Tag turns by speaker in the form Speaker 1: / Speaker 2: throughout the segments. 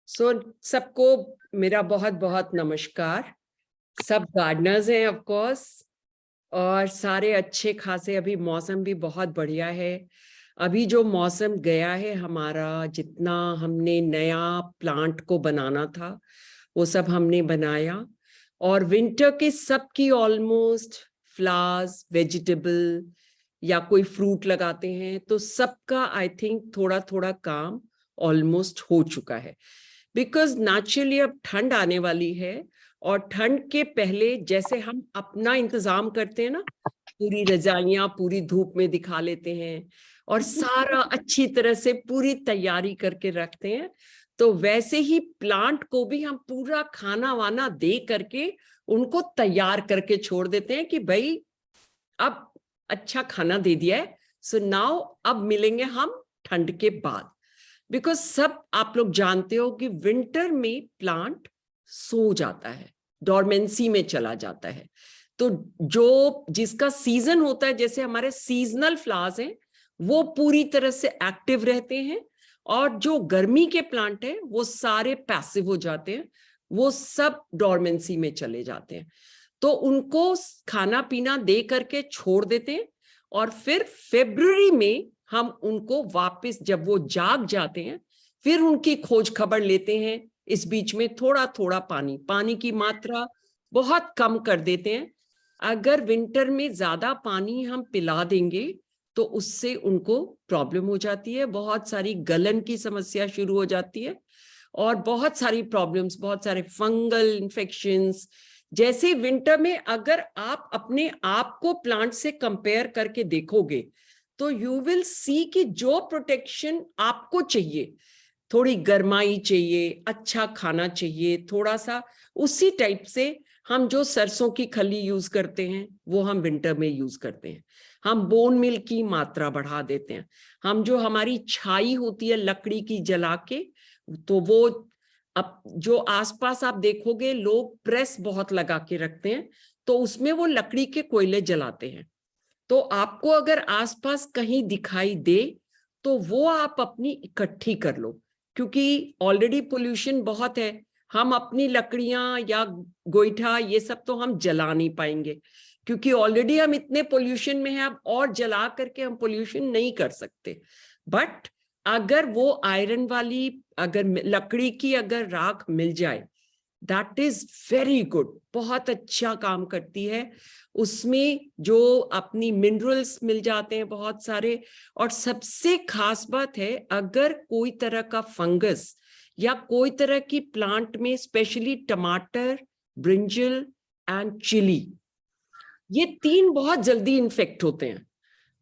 Speaker 1: सबको मेरा बहुत बहुत नमस्कार। सब गार्डनर्स हैं ऑफ कोर्स, और सारे अच्छे खासे। अभी मौसम भी बहुत बढ़िया है। अभी जो मौसम गया है हमारा, जितना हमने नया प्लांट को बनाना था वो सब हमने बनाया, और विंटर के सबकी ऑलमोस्ट फ्लावर्स, वेजिटेबल या कोई फ्रूट लगाते हैं तो सबका आई थिंक थोड़ा थोड़ा काम ऑलमोस्ट हो चुका है। बिकॉज नेचुरली अब ठंड आने वाली है, और ठंड के पहले जैसे हम अपना इंतजाम करते हैं ना, पूरी रजाइयां पूरी धूप में दिखा लेते हैं और सारा अच्छी तरह से पूरी तैयारी करके रखते हैं, तो वैसे ही प्लांट को भी हम पूरा खाना वाना दे करके उनको तैयार करके छोड़ देते हैं कि भाई अब अच्छा खाना दे दिया है, सो नाउ अब मिलेंगे हम ठंड के बाद। बिकॉज सब आप लोग जानते हो कि विंटर में प्लांट सो जाता है, डॉर्मेंसी में चला जाता है। तो जो जिसका सीजन होता है, जैसे हमारे सीजनल फ्लावर्स हैं वो पूरी तरह से एक्टिव रहते हैं, और जो गर्मी के प्लांट हैं वो सारे पैसिव हो जाते हैं, वो सब डॉर्मेंसी में चले जाते हैं। तो उनको खाना पीना दे करके छोड़ देते हैं, और फिर फरवरी में हम उनको वापस जब वो जाग जाते हैं फिर उनकी खोज खबर लेते हैं। इस बीच में थोड़ा थोड़ा पानी की मात्रा बहुत कम कर देते हैं। अगर विंटर में ज्यादा पानी हम पिला देंगे तो उससे उनको प्रॉब्लम हो जाती है, बहुत सारी गलन की समस्या शुरू हो जाती है, और बहुत सारी प्रॉब्लम्स, बहुत सारे फंगल इन्फेक्शंस। जैसे विंटर में अगर आप अपने आप को प्लांट से कंपेयर करके देखोगे तो यू विल सी कि जो प्रोटेक्शन आपको चाहिए, थोड़ी गर्माई चाहिए, अच्छा खाना चाहिए थोड़ा सा, उसी टाइप से हम जो सरसों की खली यूज करते हैं वो हम विंटर में यूज करते हैं। हम बोन मिल की मात्रा बढ़ा देते हैं। हम जो हमारी छाई होती है लकड़ी की जला के, तो वो अब जो आसपास आप देखोगे लोग प्रेस बहुत लगा के रखते हैं, तो उसमें वो लकड़ी के कोयले जलाते हैं। तो आपको अगर आसपास कहीं दिखाई दे तो वो आप अपनी इकट्ठी कर लो, क्योंकि ऑलरेडी पोल्यूशन बहुत है। हम अपनी लकड़ियां या गोईठा ये सब तो हम जला नहीं पाएंगे, क्योंकि ऑलरेडी हम इतने पोल्यूशन में हैं, अब और जला करके हम पोल्यूशन नहीं कर सकते। बट अगर वो आयरन वाली अगर लकड़ी की अगर राख मिल जाए, दैट इज वेरी गुड, बहुत अच्छा काम करती है। उसमें जो अपनी मिनरल्स मिल जाते हैं बहुत सारे, और सबसे खास बात है अगर कोई तरह का फंगस या कोई तरह की प्लांट में, स्पेशली टमाटर, ब्रिंजल एंड चिली, ये तीन बहुत जल्दी इन्फेक्ट होते हैं,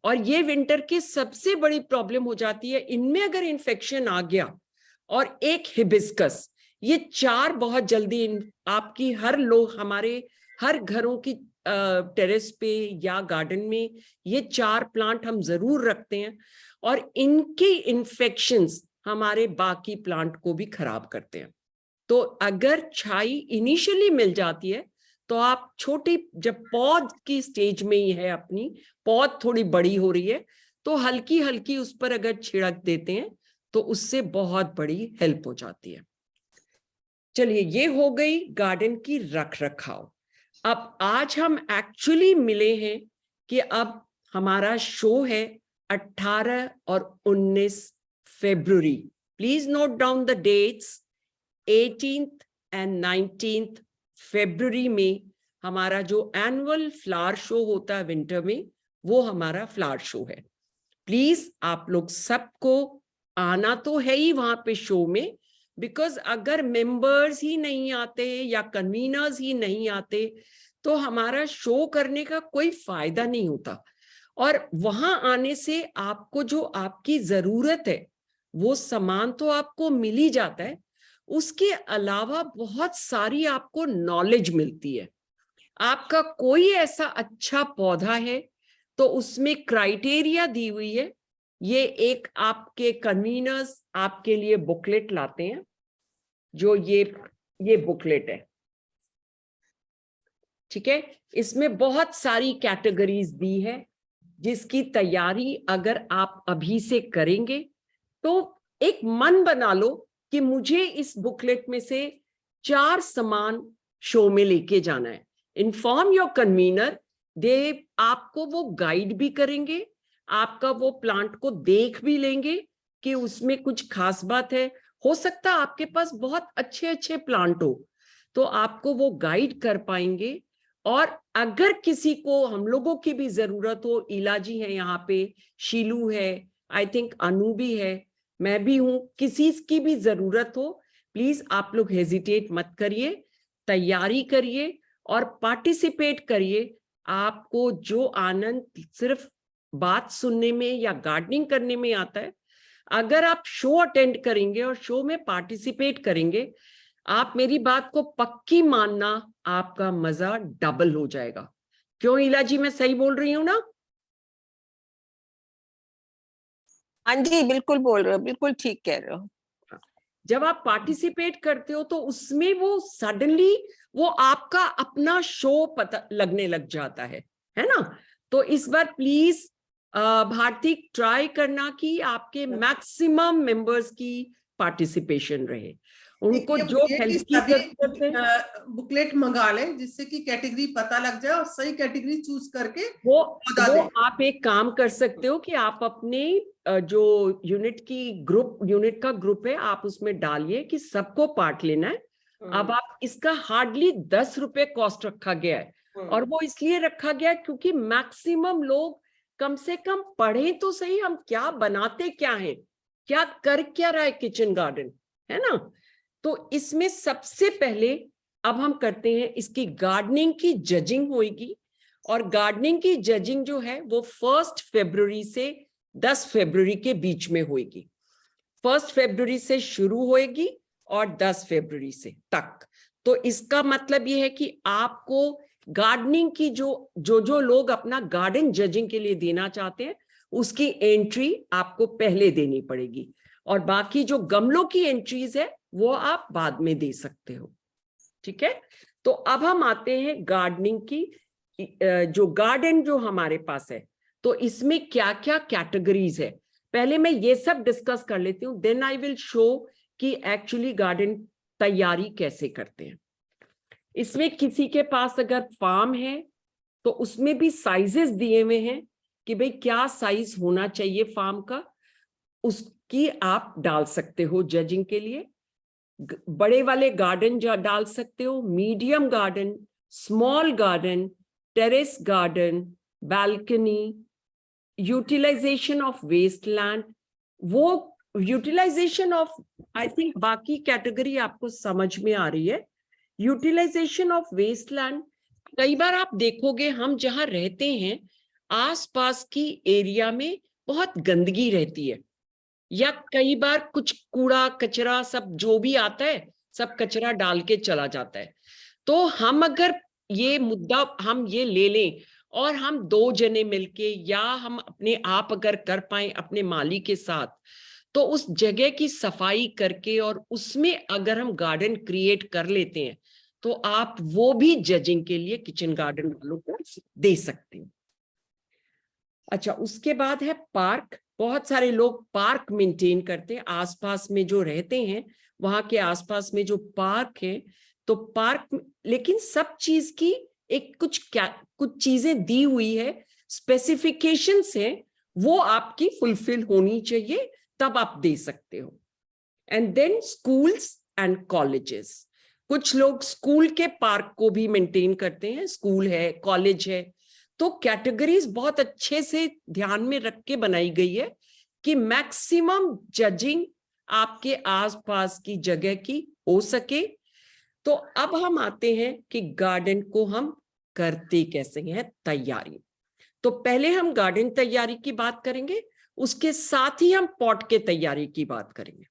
Speaker 1: और ये विंटर की सबसे बड़ी प्रॉब्लम हो जाती है। इनमें अगर इन्फेक्शन आ गया, और एक हिबिस्कस, ये चार बहुत जल्दी आपकी हमारे हर घरों की टेरेस पे या गार्डन में ये चार प्लांट हम जरूर रखते हैं, और इनकी इन्फेक्शंस हमारे बाकी प्लांट को भी खराब करते हैं। तो अगर छाई इनिशियली मिल जाती है तो आप छोटी, जब पौध की स्टेज में ही है, अपनी पौध थोड़ी बड़ी हो रही है, तो हल्की हल्की उस पर अगर छिड़क देते हैं तो उससे बहुत बड़ी हेल्प हो जाती है। चलिए, ये हो गई गार्डन की रख रखाव। अब आज हम एक्चुअली मिले हैं कि अब हमारा शो है 18 और 19 फरवरी। Please note down the dates. 18th and 19th फरवरी में हमारा जो एनुअल फ्लावर शो होता है विंटर में, वो हमारा फ्लावर शो है। प्लीज आप लोग सबको आना तो है ही वहां पे शो में, बिकॉज अगर मेंबर्स ही नहीं आते या कन्वीनर्स ही नहीं आते तो हमारा शो करने का कोई फायदा नहीं होता। और वहां आने से आपको जो आपकी जरूरत है वो सामान तो आपको मिल ही जाता है, उसके अलावा बहुत सारी आपको नॉलेज मिलती है। आपका कोई ऐसा अच्छा पौधा है तो उसमें क्राइटेरिया दी हुई है। ये एक आपके कन्वीनर्स आपके लिए बुकलेट लाते हैं, जो ये बुकलेट है, ठीक है। इसमें बहुत सारी कैटेगरीज दी है, जिसकी तैयारी अगर आप अभी से करेंगे तो एक मन बना लो कि मुझे इस बुकलेट में से 4 सामान शो में लेके जाना है। इन्फॉर्म योर कन्वीनर, दे आपको वो गाइड भी करेंगे, आपका वो प्लांट को देख भी लेंगे कि उसमें कुछ खास बात है। हो सकता है आपके पास बहुत अच्छे अच्छे प्लांट हो, तो आपको वो गाइड कर पाएंगे। और अगर किसी को हम लोगों की भी जरूरत हो, इला जी है यहाँ पे, शीलू है, आई थिंक अनु भी है, मैं भी हूं, किसी की भी जरूरत हो, प्लीज आप लोग हेजिटेट मत करिए, तैयारी करिए और पार्टिसिपेट करिए। आपको जो आनंद सिर्फ बात सुनने में या गार्डनिंग करने में आता है, अगर आप शो अटेंड करेंगे और शो में पार्टिसिपेट करेंगे, आप मेरी बात को पक्की मानना, आपका मजा डबल हो जाएगा। क्यों इला जी, मैं सही बोल रही हूं ना?
Speaker 2: हाँ जी, बिल्कुल बोल रहे हो, बिल्कुल ठीक कह रहे हो।
Speaker 1: जब आप पार्टिसिपेट करते हो तो उसमें वो सडनली वो आपका अपना शो पता लगने लग जाता है ना? तो इस बार प्लीज भारती ट्राई करना कि आपके मैक्सिमम मेंबर्स की पार्टिसिपेशन रहे, उनको जो हेल्प की जरूरत है
Speaker 3: बुकलेट मंगा लें, जिससे कि कैटेगरी पता लग जाए और सही कैटेगरी चूज करके
Speaker 1: वो आप एक काम कर सकते हो कि आप अपने जो यूनिट का ग्रुप है, आप उसमें डालिए कि सबको पार्ट लेना है। अब आप इसका हार्डली 10 रुपए कॉस्ट रखा गया है, और वो इसलिए रखा गया है क्योंकि मैक्सिमम लोग कम से कम पढ़े तो सही, हम क्या बनाते क्या है, क्या कर क्या रहा है किचन गार्डन, है ना? तो इसमें सबसे पहले अब हम करते हैं, इसकी गार्डनिंग की जजिंग होगी। और गार्डनिंग की जजिंग जो है वो 1 फरवरी से 10 फरवरी के बीच में होगी। 1 फरवरी से शुरू होएगी और 10 फरवरी से तक। तो इसका मतलब ये है कि आपको गार्डनिंग की जो लोग अपना गार्डन जजिंग के लिए देना चाहते हैं, उसकी एंट्री आपको पहले देनी पड़ेगी, और बाकी जो गमलों की एंट्रीज है वो आप बाद में दे सकते हो। ठीक है, तो अब हम आते हैं गार्डनिंग की, जो गार्डन जो हमारे पास है, तो इसमें क्या क्या कैटेगरीज है, पहले मैं ये सब डिस्कस कर लेती हूँ, देन आई विल शो कि एक्चुअली गार्डन तैयारी कैसे करते हैं। इसमें किसी के पास अगर फार्म है तो उसमें भी साइजेस दिए हुए हैं कि भाई क्या साइज होना चाहिए फार्म का, उसकी आप डाल सकते हो जजिंग के लिए। बड़े वाले गार्डन डाल सकते हो, medium garden, small garden, terrace garden, balcony, utilisation of waste land. वो यूटिलाइजेशन ऑफ, आई थिंक बाकी कैटेगरी आपको समझ में आ रही है। यूटिलाइजेशन ऑफ वेस्ट लैंड, कई बार आप देखोगे हम जहां रहते हैं आसपास की एरिया में बहुत गंदगी रहती है, या कई बार कुछ कूड़ा कचरा सब जो भी आता है सब कचरा डाल के चला जाता है। तो हम अगर ये मुद्दा हम ये ले लें और हम 2 जने मिलके, या हम अपने आप अगर कर पाए अपने माली के साथ, तो उस जगह की सफाई करके और उसमें अगर हम गार्डन क्रिएट कर लेते हैं, तो आप वो भी जजिंग के लिए किचन गार्डन वालों को दे सकते हैं। अच्छा, उसके बाद है पार्क। बहुत सारे लोग पार्क मेंटेन करते हैं आसपास में, जो रहते हैं वहां के आसपास में जो पार्क है, तो पार्क, लेकिन सब चीज की एक कुछ चीजें दी हुई है, स्पेसिफिकेशंस है, वो आपकी फुलफिल होनी चाहिए, तब आप दे सकते हो। And then schools and colleges, कुछ लोग स्कूल के पार्क को भी मेंटेन करते हैं, स्कूल है, कॉलेज है, तो कैटेगरीज बहुत अच्छे से ध्यान में रख के बनाई गई है कि मैक्सिमम जजिंग आपके आसपास की जगह की हो सके। तो अब हम आते हैं कि गार्डन को हम करते कैसे हैं तैयारी। तो पहले हम गार्डन तैयारी की बात करेंगे, उसके साथ ही हम पॉट के तैयारी की बात करेंगे।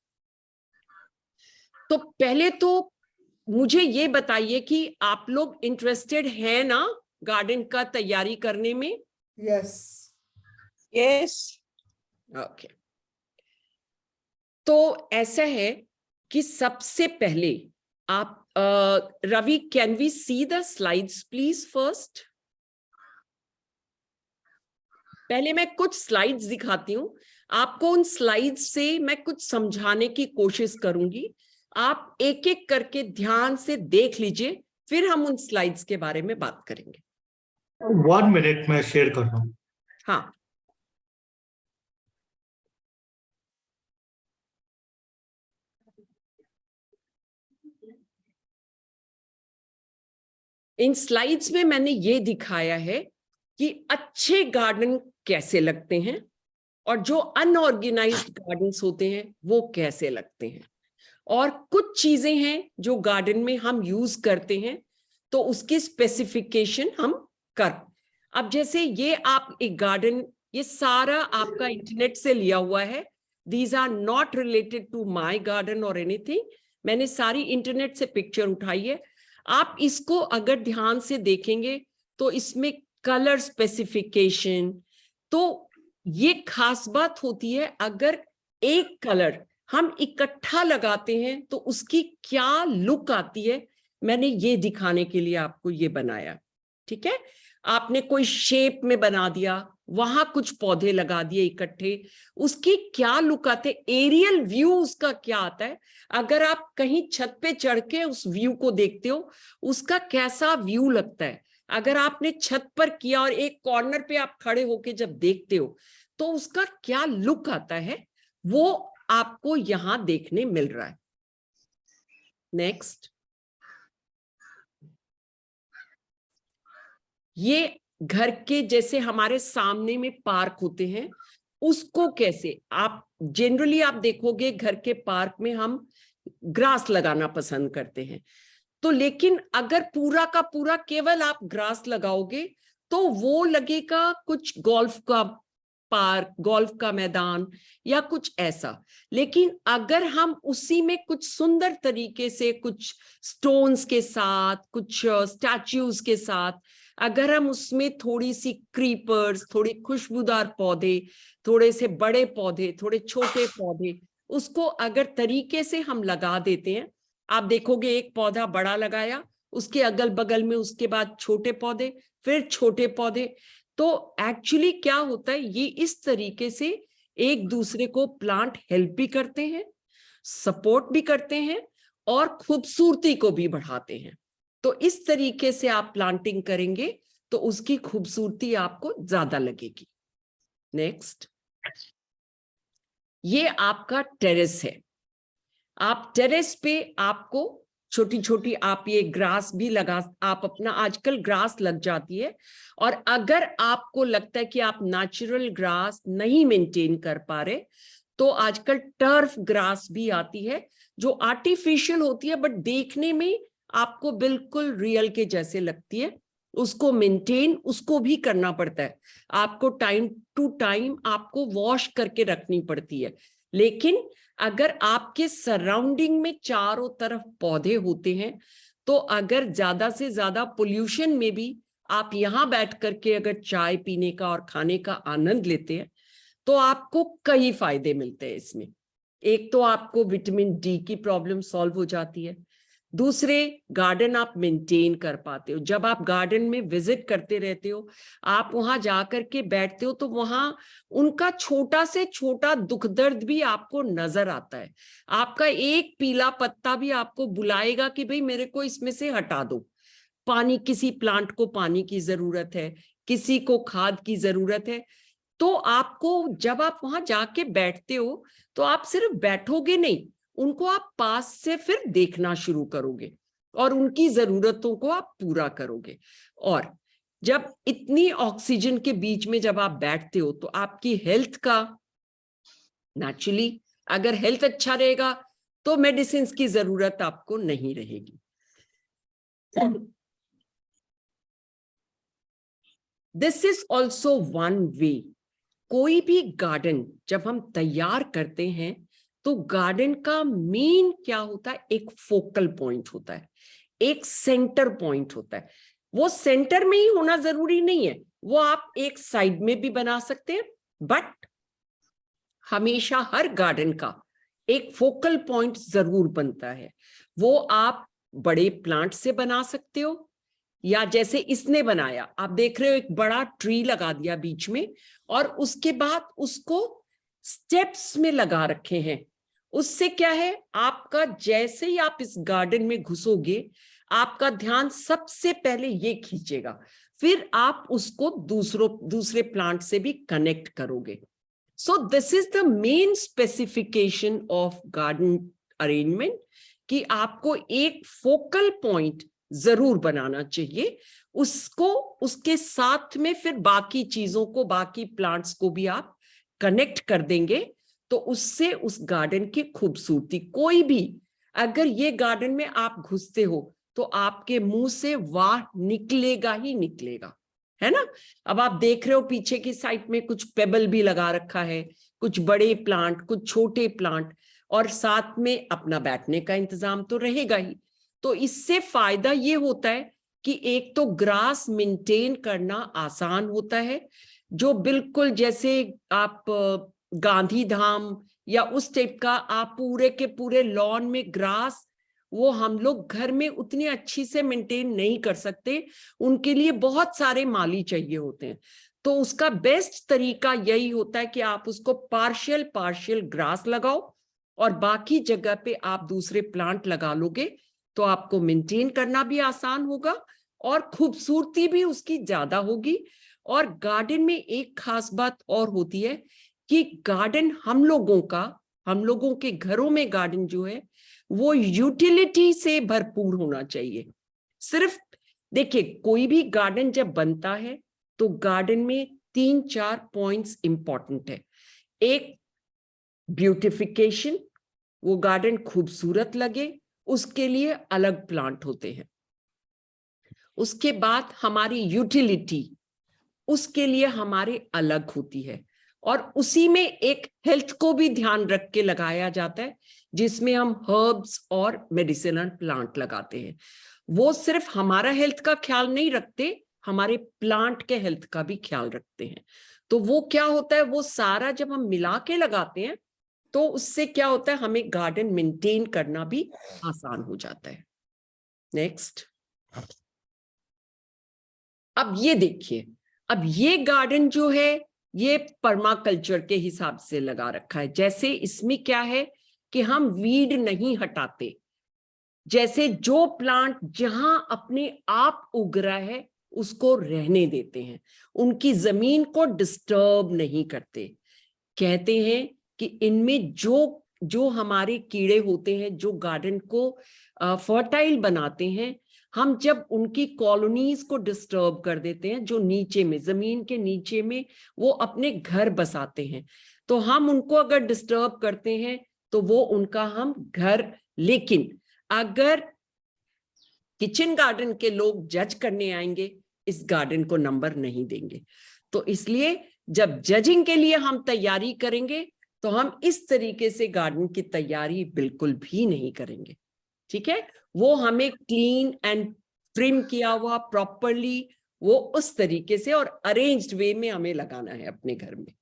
Speaker 1: तो पहले तो मुझे ये बताइए कि आप लोग इंटरेस्टेड हैं ना गार्डन का तैयारी करने में?
Speaker 3: Yes
Speaker 2: yes.
Speaker 1: ओके, तो ऐसा है कि सबसे पहले आप Ravi, can we see the slides please first? पहले मैं कुछ स्लाइड्स दिखाती हूँ आपको। उन स्लाइड्स से मैं कुछ समझाने की कोशिश करूंगी। आप एक एक करके ध्यान से देख लीजिए, फिर हम उन स्लाइड्स के बारे में बात करेंगे।
Speaker 4: 1 मिनट में शेयर कर रहा हूँ।
Speaker 1: हाँ, इन स्लाइड्स में मैंने ये दिखाया है कि अच्छे गार्डन कैसे लगते हैं और जो अनऑर्गेनाइज्ड गार्डन्स होते हैं वो कैसे लगते हैं, और कुछ चीजें हैं जो गार्डन में हम यूज करते हैं तो उसकी स्पेसिफिकेशन हम कर। अब जैसे ये आप एक गार्डन, ये सारा आपका इंटरनेट से लिया हुआ है। These are not related to my garden और एनीथिंग। मैंने सारी इंटरनेट से पिक्चर उठाई है। आप इसको अगर ध्यान से देखेंगे तो इसमें कलर स्पेसिफिकेशन, तो ये खास बात होती है। अगर एक कलर हम इकट्ठा लगाते हैं तो उसकी क्या लुक आती है, मैंने ये दिखाने के लिए आपको ये बनाया। ठीक है, आपने कोई शेप में बना दिया, वहां कुछ पौधे लगा दिए इकट्ठे, उसकी क्या लुक आते, एरियल व्यू उसका क्या आता है। अगर आप कहीं छत पे चढ़ के उस व्यू को देखते हो, उसका कैसा व्यू लगता है। अगर आपने छत पर किया और एक कॉर्नर पे आप खड़े होके जब देखते हो तो उसका क्या लुक आता है, वो आपको यहां देखने मिल रहा है। नेक्स्ट, ये घर के जैसे हमारे सामने में पार्क होते हैं, उसको कैसे आप जनरली आप देखोगे घर के पार्क में हम ग्रास लगाना पसंद करते हैं। तो लेकिन अगर पूरा का पूरा केवल आप ग्रास लगाओगे तो वो लगेगा कुछ गोल्फ का पार्क, गोल्फ का मैदान या कुछ ऐसा। लेकिन अगर हम उसी में कुछ सुंदर तरीके से कुछ स्टोन्स के साथ, कुछ स्टैच्यूज के साथ, अगर हम उसमें थोड़ी सी क्रीपर्स, थोड़े खुशबूदार पौधे, थोड़े से बड़े पौधे, थोड़े छोटे पौधे, उसको अगर तरीके से हम लगा देते हैं, आप देखोगे एक पौधा बड़ा लगाया, उसके अगल बगल में उसके बाद छोटे पौधे, फिर छोटे पौधे। तो एक्चुअली क्या होता है, ये इस तरीके से एक दूसरे को प्लांट हेल्प भी करते हैं, सपोर्ट भी करते हैं और खूबसूरती को भी बढ़ाते हैं। तो इस तरीके से आप प्लांटिंग करेंगे तो उसकी खूबसूरती आपको ज्यादा लगेगी। नेक्स्ट, ये आपका टेरेस है। आप टेरेस पे आपको छोटी छोटी आप ये ग्रास भी लगा, आप अपना आजकल ग्रास लग जाती है। और अगर आपको लगता है कि आप नेचुरल ग्रास नहीं मेंटेन कर पा रहे तो आजकल टर्फ ग्रास भी आती है जो आर्टिफिशियल होती है बट देखने में आपको बिल्कुल रियल के जैसे लगती है। उसको मेंटेन उसको भी करना पड़ता है, आपको टाइम टू टाइम आपको वॉश करके रखनी पड़ती है। लेकिन अगर आपके सराउंडिंग में चारों तरफ पौधे होते हैं तो अगर ज्यादा से ज्यादा पोल्यूशन में भी आप यहां बैठ करके अगर चाय पीने का और खाने का आनंद लेते हैं तो आपको कई फायदे मिलते हैं इसमें। एक तो आपको विटामिन डी की प्रॉब्लम सॉल्व हो जाती है, दूसरे गार्डन आप मेंटेन कर पाते हो। जब आप गार्डन में विजिट करते रहते हो, आप वहां जाकर के बैठते हो तो वहां उनका छोटा से छोटा दुख दर्द भी आपको नजर आता है। आपका एक पीला पत्ता भी आपको बुलाएगा कि भाई मेरे को इसमें से हटा दो। पानी, किसी प्लांट को पानी की जरूरत है, किसी को खाद की जरूरत है। तो आपको जब आप वहां जाके बैठते हो तो आप सिर्फ बैठोगे नहीं, उनको आप पास से फिर देखना शुरू करोगे और उनकी जरूरतों को आप पूरा करोगे। और जब इतनी ऑक्सीजन के बीच में जब आप बैठते हो तो आपकी हेल्थ का, नेचुरली अगर हेल्थ अच्छा रहेगा तो मेडिसिन की जरूरत आपको नहीं रहेगी। This is also one way. कोई भी गार्डन जब हम तैयार करते हैं तो गार्डन का मेन क्या होता है, एक फोकल पॉइंट होता है, एक सेंटर पॉइंट होता है। वो सेंटर में ही होना जरूरी नहीं है, वो आप एक साइड में भी बना सकते हैं, बट हमेशा हर गार्डन का एक फोकल पॉइंट जरूर बनता है। वो आप बड़े प्लांट से बना सकते हो या जैसे इसने बनाया, आप देख रहे हो एक बड़ा ट्री लगा दिया बीच में और उसके बाद उसको स्टेप्स में लगा रखे हैं। उससे क्या है, आपका जैसे ही आप इस गार्डन में घुसोगे आपका ध्यान सबसे पहले ये खींचेगा, फिर आप उसको दूसरे प्लांट से भी कनेक्ट करोगे। सो this is the main specification of garden arrangement कि आपको एक फोकल पॉइंट जरूर बनाना चाहिए, उसको उसके साथ में फिर बाकी चीजों को, बाकी प्लांट्स को भी आप कनेक्ट कर देंगे तो उससे उस गार्डन की खूबसूरती, कोई भी अगर ये गार्डन में आप घुसते हो तो आपके मुंह से वाह निकलेगा ही निकलेगा, है ना। अब आप देख रहे हो पीछे की साइड में कुछ पेबल भी लगा रखा है, कुछ बड़े प्लांट, कुछ छोटे प्लांट, और साथ में अपना बैठने का इंतजाम तो रहेगा ही। तो इससे फायदा ये होता है कि एक तो ग्रास मेंटेन करना आसान होता है, जो बिल्कुल जैसे आप गांधीधाम या उस टाइप का आप पूरे के पूरे लॉन में ग्रास, वो हम लोग घर में उतनी अच्छी से मेंटेन नहीं कर सकते, उनके लिए बहुत सारे माली चाहिए होते हैं। तो उसका बेस्ट तरीका यही होता है कि आप उसको पार्शियल ग्रास लगाओ और बाकी जगह पे आप दूसरे प्लांट लगा लोगे तो आपको मेंटेन करना भी आसान होगा और खूबसूरती भी उसकी ज्यादा होगी। और गार्डन में एक खास बात और होती है कि गार्डन हम लोगों के घरों में गार्डन जो है वो यूटिलिटी से भरपूर होना चाहिए। सिर्फ देखिए, कोई भी गार्डन जब बनता है तो गार्डन में 3-4 पॉइंट्स इंपॉर्टेंट है। एक, ब्यूटिफिकेशन, वो गार्डन खूबसूरत लगे उसके लिए अलग प्लांट होते हैं। उसके बाद हमारी यूटिलिटी, उसके लिए हमारे अलग होती है। और उसी में एक हेल्थ को भी ध्यान रख के लगाया जाता है, जिसमें हम हर्ब्स और मेडिसिनल प्लांट लगाते हैं। वो सिर्फ हमारा हेल्थ का ख्याल नहीं रखते, हमारे प्लांट के हेल्थ का भी ख्याल रखते हैं। तो वो क्या होता है, वो सारा जब हम मिला के लगाते हैं तो उससे क्या होता है, हमें गार्डन मेंटेन करना भी आसान हो जाता है। नेक्स्ट, अब ये देखिए, अब ये गार्डन जो है ये पर्माकल्चर के हिसाब से लगा रखा है। जैसे इसमें क्या है कि हम वीड नहीं हटाते, जैसे जो प्लांट जहां अपने आप उग रहा है उसको रहने देते हैं, उनकी जमीन को डिस्टर्ब नहीं करते। कहते हैं कि इनमें जो हमारे कीड़े होते हैं जो गार्डन को फर्टाइल बनाते हैं, हम जब उनकी कॉलोनीज को डिस्टर्ब कर देते हैं, जो नीचे में जमीन के नीचे में वो अपने घर बसाते हैं, तो हम उनको अगर डिस्टर्ब करते हैं तो वो उनका हम घर, लेकिन अगर किचन गार्डन के लोग जज करने आएंगे इस गार्डन को नंबर नहीं देंगे। तो इसलिए जब जजिंग के लिए हम तैयारी करेंगे तो हम इस तरीके से गार्डन की तैयारी बिल्कुल भी नहीं करेंगे, ठीक है। वो हमें क्लीन एंड ट्रिम किया हुआ प्रॉपरली, वो उस तरीके से और अरेंज्ड वे में हमें लगाना है अपने घर में।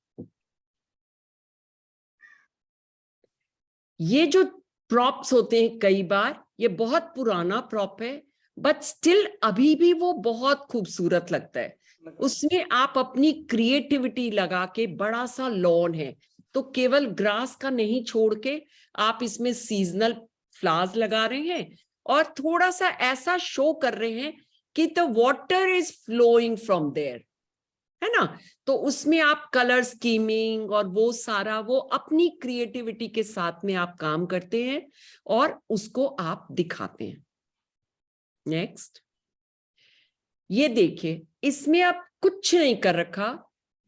Speaker 1: ये जो प्रॉप्स होते हैं, कई बार ये बहुत पुराना प्रॉप है बट स्टिल अभी भी वो बहुत खूबसूरत लगता है। उसमें आप अपनी क्रिएटिविटी लगा के, बड़ा सा लॉन है तो केवल ग्रास का नहीं छोड़ के आप इसमें सीजनल फ्लावर्स लगा रहे हैं और थोड़ा सा ऐसा शो कर रहे हैं कि the water is flowing from there, है ना। तो उसमें आप कलर स्कीमिंग और वो सारा, वो अपनी क्रिएटिविटी के साथ में आप काम करते हैं और उसको आप दिखाते हैं। नेक्स्ट, ये देखिए, इसमें आप कुछ नहीं कर रखा,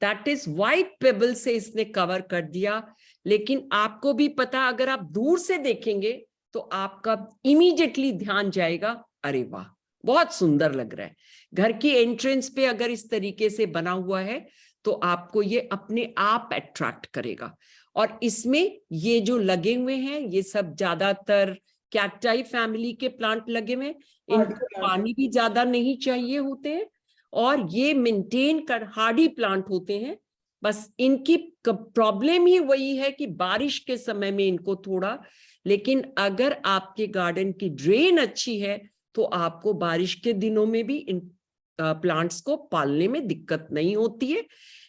Speaker 1: दैट इज व्हाइट पेबल से इसने कवर कर दिया, लेकिन आपको भी पता, अगर आप दूर से देखेंगे तो आपका इमीडिएटली ध्यान जाएगा, अरे वाह बहुत सुंदर लग रहा है। घर की एंट्रेंस पे अगर इस तरीके से बना हुआ है तो आपको ये अपने आप अट्रैक्ट करेगा। और इसमें ये जो लगे हुए हैं ये सब ज्यादातर कैक्टाई फैमिली के प्लांट लगे हुए हैं, इनको पानी भी ज्यादा नहीं चाहिए होते हैं और ये मेंटेन कर हार्डी प्लांट होते हैं। बस इनकी प्रॉब्लम ही वही है कि बारिश के समय में इनको थोड़ा, लेकिन अगर आपके गार्डन की ड्रेन अच्छी है तो आपको बारिश के दिनों में भी इन प्लांट्स को पालने में दिक्कत नहीं होती है।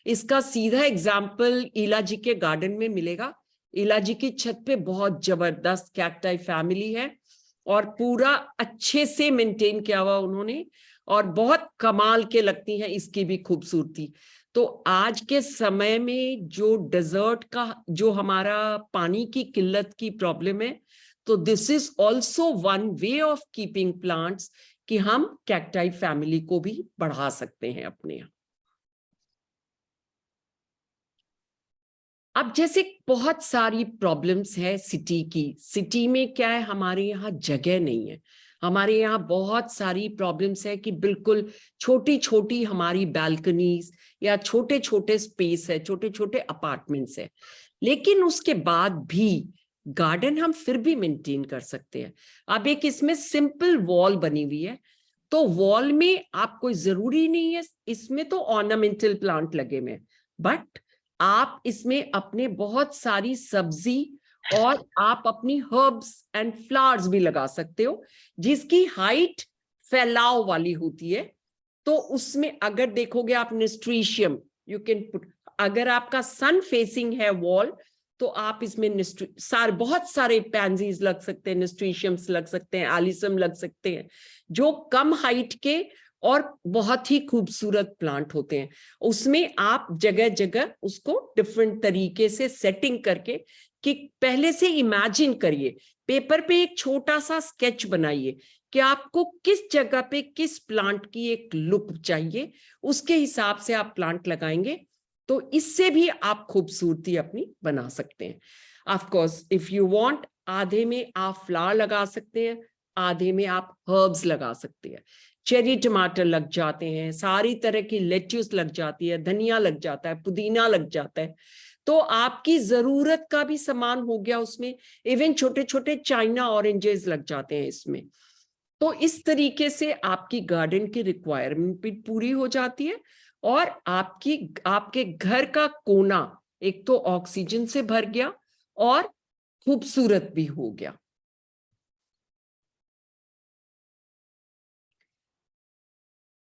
Speaker 1: इसका सीधा एग्जाम्पल ईला जी के गार्डन में मिलेगा। ईला जी की छत पे बहुत जबरदस्त कैक्टाई फैमिली है और पूरा अच्छे से मेंटेन किया हुआ उन्होंने, और बहुत कमाल के लगती हैं इसकी भी खूबसूरती। तो आज के समय में जो डेजर्ट का जो हमारा पानी की किल्लत की प्रॉब्लम है, तो this is also one way of keeping plants कि हम कैक्टाई फैमिली को भी बढ़ा सकते हैं अपने यहाँ। अब जैसे बहुत सारी प्रॉब्लम्स है सिटी की। सिटी में क्या है, हमारे यहाँ जगह नहीं है। हमारे यहाँ बहुत सारी प्रॉब्लम्स है कि बिल्कुल छोटी छोटी हमारी बैल्कनीज या छोटे छोटे स्पेस है, छोटे छोटे अपार्टमेंट्स है। लेकिन उसके बाद भी गार्डन हम फिर भी मेंटेन कर सकते हैं। अब एक इसमें सिंपल वॉल बनी हुई है, तो वॉल में आप कोई जरूरी नहीं है, इसमें तो ऑर्नामेंटल प्लांट लगे हुए हैं, बट आप इसमें अपने बहुत सारी सब्जी और आप अपनी हर्ब्स एंड फ्लावर्स भी लगा सकते हो, जिसकी हाइट फैलाव वाली होती है। तो उसमें अगर देखोगे आप नेस्ट्रीशियम यू कैन पुट, अगर आपका सन फेसिंग है वॉल, तो आप इसमें बहुत सारे पैंजीज लग सकते हैं, नेस्ट्रीशियम्स लग सकते हैं, एलिसम लग सकते हैं, जो कम हाइट के और बहुत ही खूबसूरत प्लांट होते हैं। उसमें आप जगह जगह उसको डिफरेंट तरीके से सेटिंग करके, कि पहले से इमेजिन करिए, पेपर पे एक छोटा सा स्केच बनाइए कि आपको किस जगह पे किस प्लांट की एक लुक चाहिए, उसके हिसाब से आप प्लांट लगाएंगे तो इससे भी आप खूबसूरती अपनी बना सकते हैं। Of course if you want, आधे में आप फ्लावर लगा सकते हैं, आधे में आप हर्ब्स लगा सकते हैं। चेरी टमाटर लग जाते हैं, सारी तरह की लेट्यूस लग जाती है, धनिया लग जाता है, पुदीना लग जाता है, तो आपकी जरूरत का भी सामान हो गया उसमें। इवन छोटे छोटे चाइना ऑरेंजेस लग जाते हैं इसमें। तो इस तरीके से आपकी गार्डन की रिक्वायरमेंट भी पूरी हो जाती है और आपके घर का कोना एक तो ऑक्सीजन से भर गया और खूबसूरत भी हो गया।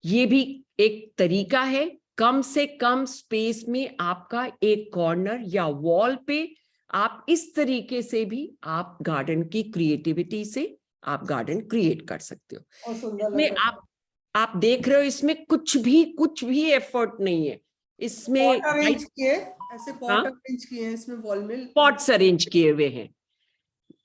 Speaker 1: ये भी एक तरीका है, कम से कम स्पेस में आपका एक कॉर्नर या वॉल पे आप इस तरीके से भी आप गार्डन की क्रिएटिविटी से आप गार्डन क्रिएट कर सकते हो।
Speaker 3: और सुंदर
Speaker 1: इसमें
Speaker 3: लग रहा है।
Speaker 1: आप देख रहे हो इसमें कुछ भी एफर्ट नहीं है इसमें।
Speaker 3: पॉट अरेंज किए, ऐसे पॉट अरेंज किए हैं इसमें वॉल में,
Speaker 1: पॉट्स अरेंज किए हुए हैं।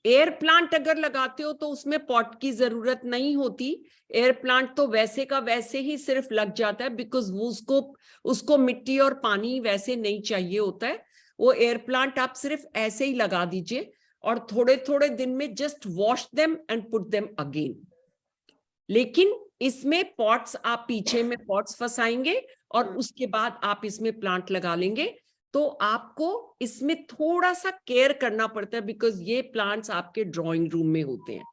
Speaker 1: एयर प्लांट अगर लगाते हो तो उसमें पॉट की जरूरत नहीं होती। एयर प्लांट तो वैसे का वैसे ही सिर्फ लग जाता है, बिकॉज वो उसको मिट्टी और पानी वैसे नहीं चाहिए होता है। वो एयर प्लांट आप सिर्फ ऐसे ही लगा दीजिए और थोड़े थोड़े दिन में just wash them and put them again. लेकिन इसमें पॉट्स आप पीछे में पॉट्स फंसाएंगे और उसके बाद आप इसमें प्लांट लगा लेंगे, तो आपको इसमें थोड़ा सा केयर करना पड़ता है, बिकॉज ये प्लांट्स आपके ड्राइंग रूम में होते हैं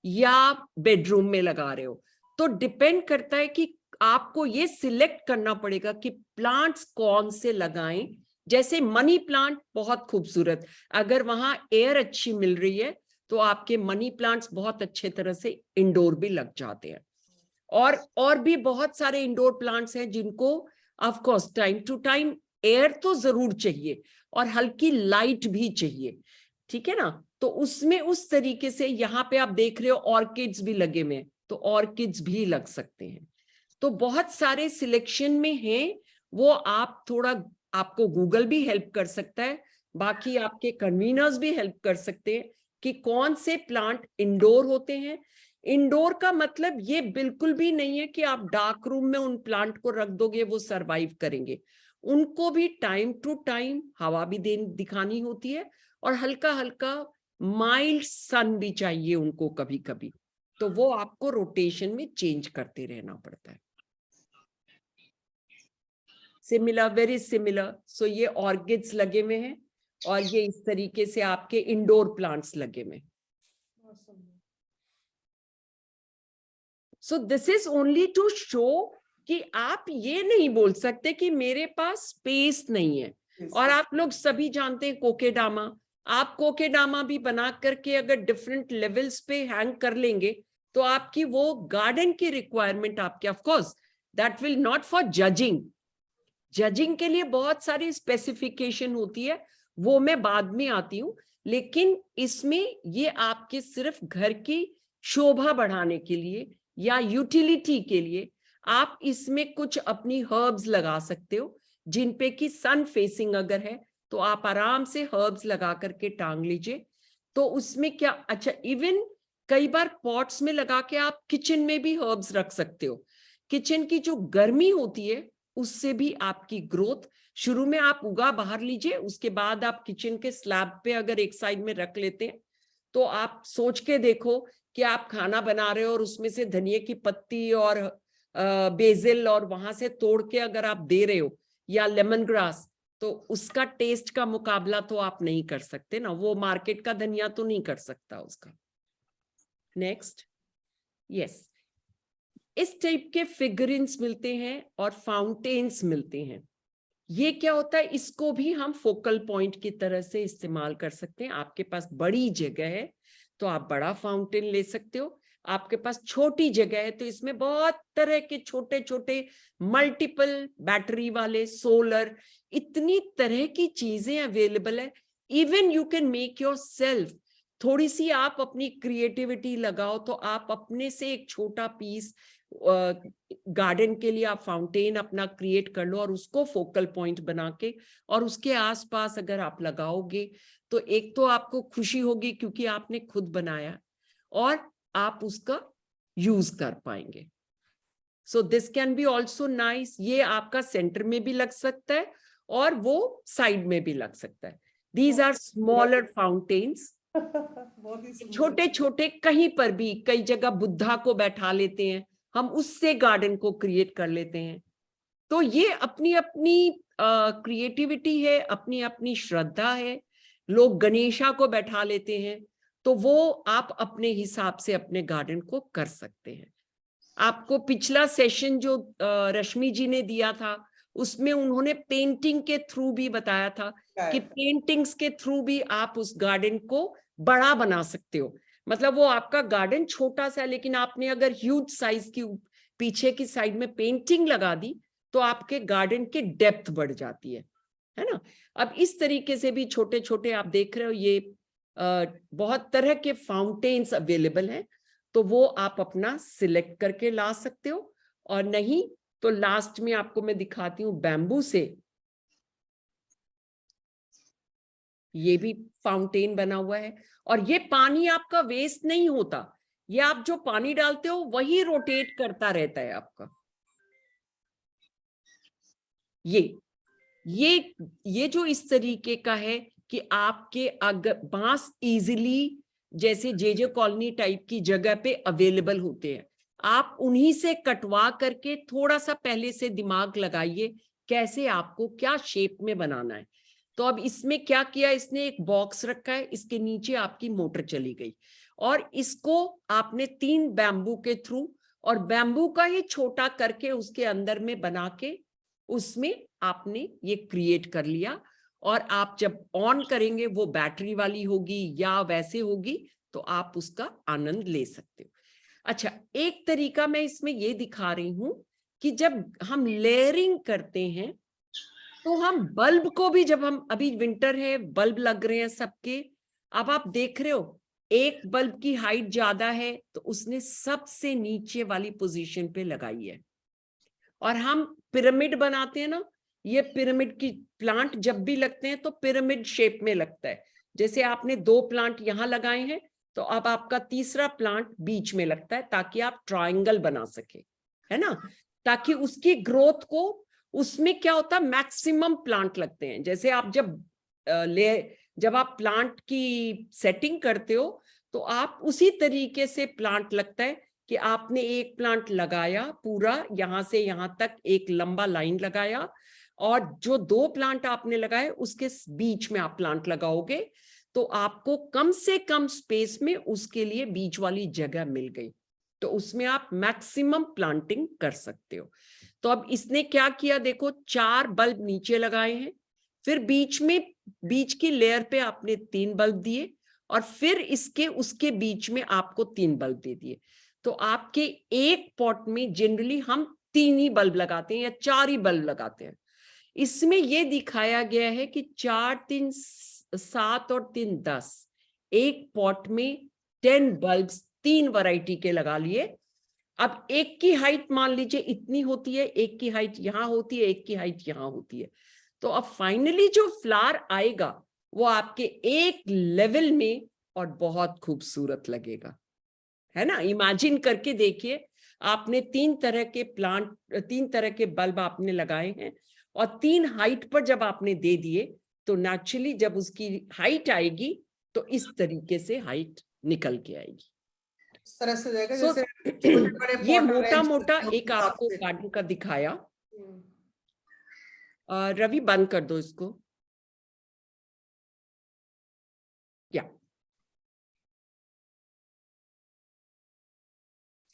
Speaker 1: या बेडरूम में लगा रहे हो। तो डिपेंड करता है कि आपको ये सिलेक्ट करना पड़ेगा कि प्लांट्स कौन से लगाएं। जैसे मनी प्लांट बहुत खूबसूरत, अगर वहां एयर अच्छी मिल रही है तो आपके मनी प्लांट्स बहुत अच्छे तरह से इंडोर भी लग जाते हैं। और भी बहुत सारे इंडोर प्लांट्स हैं जिनको of course time to time air तो जरूर चाहिए और हल्की लाइट भी चाहिए, ठीक है ना। तो उसमें उस तरीके से यहाँ पे आप देख रहे हो ऑर्किड्स भी लगे हुए हैं, तो ऑर्किड्स भी लग सकते हैं। तो बहुत सारे सिलेक्शन में हैं, वो आप थोड़ा, आपको गूगल भी हेल्प कर सकता है, बाकी आपके कन्वीनर्स भी हेल्प कर सकते हैं कि कौन से प्लांट इंडोर होते हैं। इंडोर का मतलब ये बिल्कुल भी नहीं है कि आप डार्क रूम में उन प्लांट को रख दोगे वो सरवाइव करेंगे। उनको भी टाइम टू टाइम हवा भी दिखानी होती है और हल्का हल्का माइल्ड सन भी चाहिए उनको कभी कभी, तो वो आपको रोटेशन में चेंज करते रहना पड़ता है। Similar, very similar. सो ये ऑर्किड्स लगे हुए हैं और ये इस तरीके से आपके इंडोर प्लांट्स लगे हुए। So this is only to show कि आप ये नहीं बोल सकते कि मेरे पास स्पेस नहीं है। और आप लोग सभी जानते हैं कोकेडामा, आप कोकेडामा भी बना करके अगर डिफरेंट लेवल्स पे हैंग कर लेंगे तो आपकी वो गार्डन की रिक्वायरमेंट आपके, of course that will not for judging, judging के लिए बहुत सारी स्पेसिफिकेशन होती है, वो मैं बाद में आती हूँ, लेकिन इसमें ये आपके सिर्फ घर की शोभा बढ़ाने के लिए या यूटिलिटी के लिए आप इसमें कुछ अपनी हर्ब्स लगा सकते हो, जिन पे कि सन फेसिंग अगर है तो आप आराम से हर्ब्स लगा करके टांग लीजिए। तो उसमें क्या, अच्छा इवन कई बार पॉट्स में लगा के आप किचन में भी हर्ब्स रख सकते हो। किचन की जो गर्मी होती है उससे भी आपकी ग्रोथ, शुरू में आप उगा बाहर लीजिए, उसके बाद आप किचन के स्लैब पे अगर एक साइड में रख लेते हैं तो आप सोच के देखो कि आप खाना बना रहे हो और उसमें से धनिया की पत्ती और बेसिल और वहां से तोड़ के अगर आप दे रहे हो या लेमन ग्रास, तो उसका टेस्ट का मुकाबला तो आप नहीं कर सकते ना, वो मार्केट का धनिया तो नहीं कर सकता उसका। नेक्स्ट, यस, इस टाइप के फिगरिन्स मिलते हैं और फाउंटेन्स मिलते हैं। ये क्या होता है, इसको भी हम फोकल पॉइंट की तरह से इस्तेमाल कर सकते हैं। आपके पास बड़ी जगह है तो आप बड़ा फाउंटेन ले सकते हो, आपके पास छोटी जगह है तो इसमें बहुत तरह के छोटे छोटे मल्टीपल बैटरी वाले, सोलर, इतनी तरह की चीजें अवेलेबल है। Even you can make your self, थोड़ी सी आप अपनी क्रिएटिविटी लगाओ तो आप अपने से एक छोटा पीस गार्डन के लिए आप फाउंटेन अपना क्रिएट कर लो और उसको फोकल पॉइंट बना के और उसके आसपास अगर आप लगाओगे तो एक तो आपको खुशी होगी क्योंकि आपने खुद बनाया और आप उसका यूज कर पाएंगे। So this can be also nice. ये आपका सेंटर में भी लग सकता है और वो साइड में भी लग सकता है। दीज आर स्मॉलर फाउंटेन्स, छोटे छोटे, कहीं पर भी, कई जगह बुद्धा को बैठा लेते हैं हम, उससे गार्डन को क्रिएट कर लेते हैं। तो ये अपनी अपनी क्रिएटिविटी है, अपनी अपनी श्रद्धा है। लोग गणेशा को बैठा लेते हैं, तो वो आप अपने हिसाब से अपने गार्डन को कर सकते हैं। आपको पिछला सेशन जो रश्मि जी ने दिया था उसमें उन्होंने पेंटिंग के थ्रू भी बताया था कि पेंटिंग्स के थ्रू भी आप उस गार्डन को बड़ा बना सकते हो। मतलब वो आपका गार्डन छोटा सा है लेकिन आपने अगर ह्यूज साइज की पीछे की साइड में पेंटिंग लगा दी तो आपके गार्डन की डेप्थ बढ़ जाती है ना। अब इस तरीके से भी छोटे छोटे आप देख रहे हो, ये बहुत तरह के फाउंटेन्स अवेलेबल हैं, तो वो आप अपना सिलेक्ट करके ला सकते हो। और नहीं तो लास्ट में आपको मैं दिखाती हूँ बैम्बू से, ये भी फाउंटेन बना हुआ है और ये पानी आपका वेस्ट नहीं होता, ये आप जो पानी डालते हो वही रोटेट करता रहता है आपका। ये जो इस तरीके का है कि आपके अगर बांस इजीली जैसे जे कॉलोनी टाइप की जगह पे अवेलेबल होते हैं, आप उन्हीं से कटवा करके थोड़ा सा पहले से दिमाग लगाइए कैसे आपको क्या शेप में बनाना है। तो अब इसमें क्या किया, इसने एक बॉक्स रखा है, इसके नीचे आपकी मोटर चली गई और इसको आपने 3 बैम्बू के थ्रू और बैम्बू का ही छोटा करके उसके अंदर में बना के उसमें आपने ये क्रिएट कर लिया। और आप जब ऑन करेंगे वो बैटरी वाली होगी या वैसे होगी तो आप उसका आनंद ले सकते हो। अच्छा, एक तरीका मैं इसमें ये दिखा रही हूं कि जब हम लेयरिंग करते हैं तो हम बल्ब को भी, जब हम, अभी विंटर है, बल्ब लग रहे हैं सबके, अब आप देख रहे हो एक बल्ब की हाइट ज्यादा है तो उसने सबसे नीचे वाली पोजीशन पे लगाई है। और हम पिरामिड बनाते हैं ना, ये पिरामिड की प्लांट जब भी लगते हैं तो पिरामिड शेप में लगता है। जैसे आपने 2 प्लांट यहाँ लगाए हैं तो अब आपका तीसरा प्लांट बीच में लगता है ताकि आप ट्रायंगल बना सके, है ना, ताकि उसकी ग्रोथ को, उसमें क्या होता है मैक्सिमम प्लांट लगते हैं। जैसे आप जब आप प्लांट की सेटिंग करते हो तो आप उसी तरीके से प्लांट लगता है कि आपने एक प्लांट लगाया पूरा यहां से यहां तक एक लंबा लाइन लगाया और जो 2 प्लांट आपने लगाए उसके बीच में आप प्लांट लगाओगे तो आपको कम से कम स्पेस में उसके लिए बीच वाली जगह मिल गई, तो उसमें आप मैक्सिमम प्लांटिंग कर सकते हो। तो अब इसने क्या किया, देखो 4 बल्ब नीचे लगाए हैं, फिर बीच की लेयर पे आपने 3 बल्ब दिए और फिर इसके उसके बीच में आपको 3 बल्ब दे दिए। तो आपके एक पॉट में जनरली हम 3 ही बल्ब लगाते हैं या 4 ही बल्ब लगाते हैं। इसमें ये दिखाया गया है कि 4, 3, 7 और 3, 10, एक पॉट में 10 बल्ब्स 3 वैरायटी के लगा लिए। अब एक की हाइट मान लीजिए इतनी होती है, एक की हाइट यहाँ होती है, एक की हाइट यहाँ होती है। तो अब फाइनली जो फ्लावर आएगा वो आपके एक लेवल में और बहुत खूबसूरत लगेगा, है ना। इमेजिन करके देखिए, आपने 3 तरह के प्लांट, 3 तरह के बल्ब आपने लगाए हैं और 3 हाइट पर जब आपने दे दिए तो नेचुरली जब उसकी हाइट आएगी तो इस तरीके से हाइट निकल के आएगी।
Speaker 3: इस तरह से जाएगा
Speaker 1: So,
Speaker 3: जैसे छोटे-बड़े
Speaker 1: ये
Speaker 3: pot
Speaker 1: मोटा
Speaker 3: arrange
Speaker 1: मोटा
Speaker 3: करते हो
Speaker 1: एक
Speaker 3: हिसाब
Speaker 1: आपको
Speaker 3: से।
Speaker 1: गार्डन का दिखाया। रवि बंद कर दो इसको। या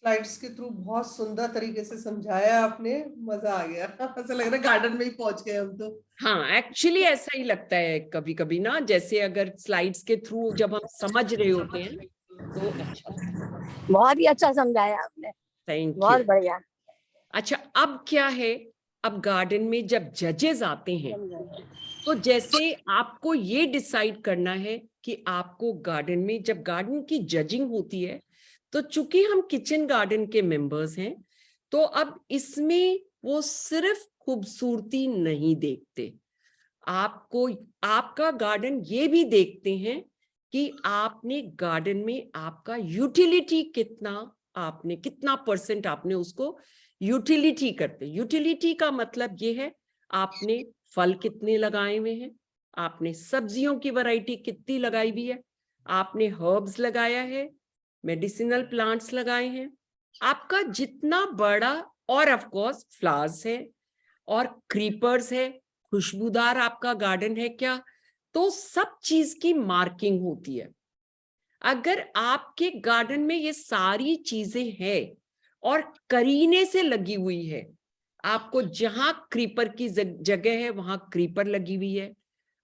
Speaker 3: स्लाइड्स के थ्रू बहुत सुंदर तरीके से समझाया आपने, मजा आ गया। ऐसा लग रहा है गार्डन में ही पहुंच गए हम तो।
Speaker 1: हाँ, एक्चुअली ऐसा ही लगता है कभी कभी ना, जैसे अगर स्लाइड्स के थ्रू जब हम समझ रहे होते हैं तो अच्छा।
Speaker 5: बहुत ही अच्छा समझाया आपने,
Speaker 1: थैंक यू।
Speaker 5: बहुत बढ़िया।
Speaker 1: अच्छा, अब क्या है, अब गार्डन में जब जजेस आते हैं तो जैसे आपको ये डिसाइड करना है कि आपको गार्डन में, जब गार्डन की जजिंग होती है तो चूंकि हम किचन गार्डन के मेंबर्स हैं तो अब इसमें वो सिर्फ खूबसूरती नहीं देखते, आपको आपका गार्डन ये भी देखते हैं कि आपने गार्डन में आपका यूटिलिटी कितना, आपने कितना % आपने उसको यूटिलिटी करते। यूटिलिटी का मतलब ये है आपने फल कितने लगाए हुए हैं, आपने सब्जियों की वैरायटी कितनी लगाई हुई है, आपने हर्ब्स लगाया है, मेडिसिनल प्लांट्स लगाए हैं, आपका जितना बड़ा, और ऑफ कोर्स फ्लावर्स है और क्रीपर्स है, खुशबूदार आपका गार्डन है क्या, तो सब चीज की मार्किंग होती है। अगर आपके गार्डन में ये सारी चीजें हैं और करीने से लगी हुई है, आपको जहां क्रीपर की जगह है वहां क्रीपर लगी हुई है,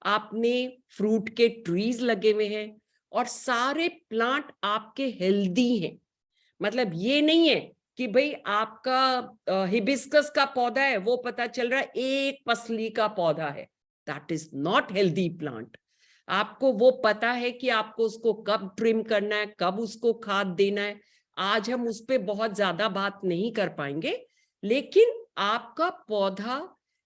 Speaker 1: आपने फ्रूट के ट्रीज लगे हुए हैं और सारे प्लांट आपके हेल्दी हैं, मतलब ये नहीं है कि भाई आपका हिबिस्कस का पौधा है वो पता चल रहा है एक पसली का पौधा है, that is not healthy plant. आपको वो पता है कि आपको उसको कब ट्रिम करना है, कब उसको खाद देना है। आज हम उस पर बहुत ज्यादा बात नहीं कर पाएंगे, लेकिन आपका पौधा,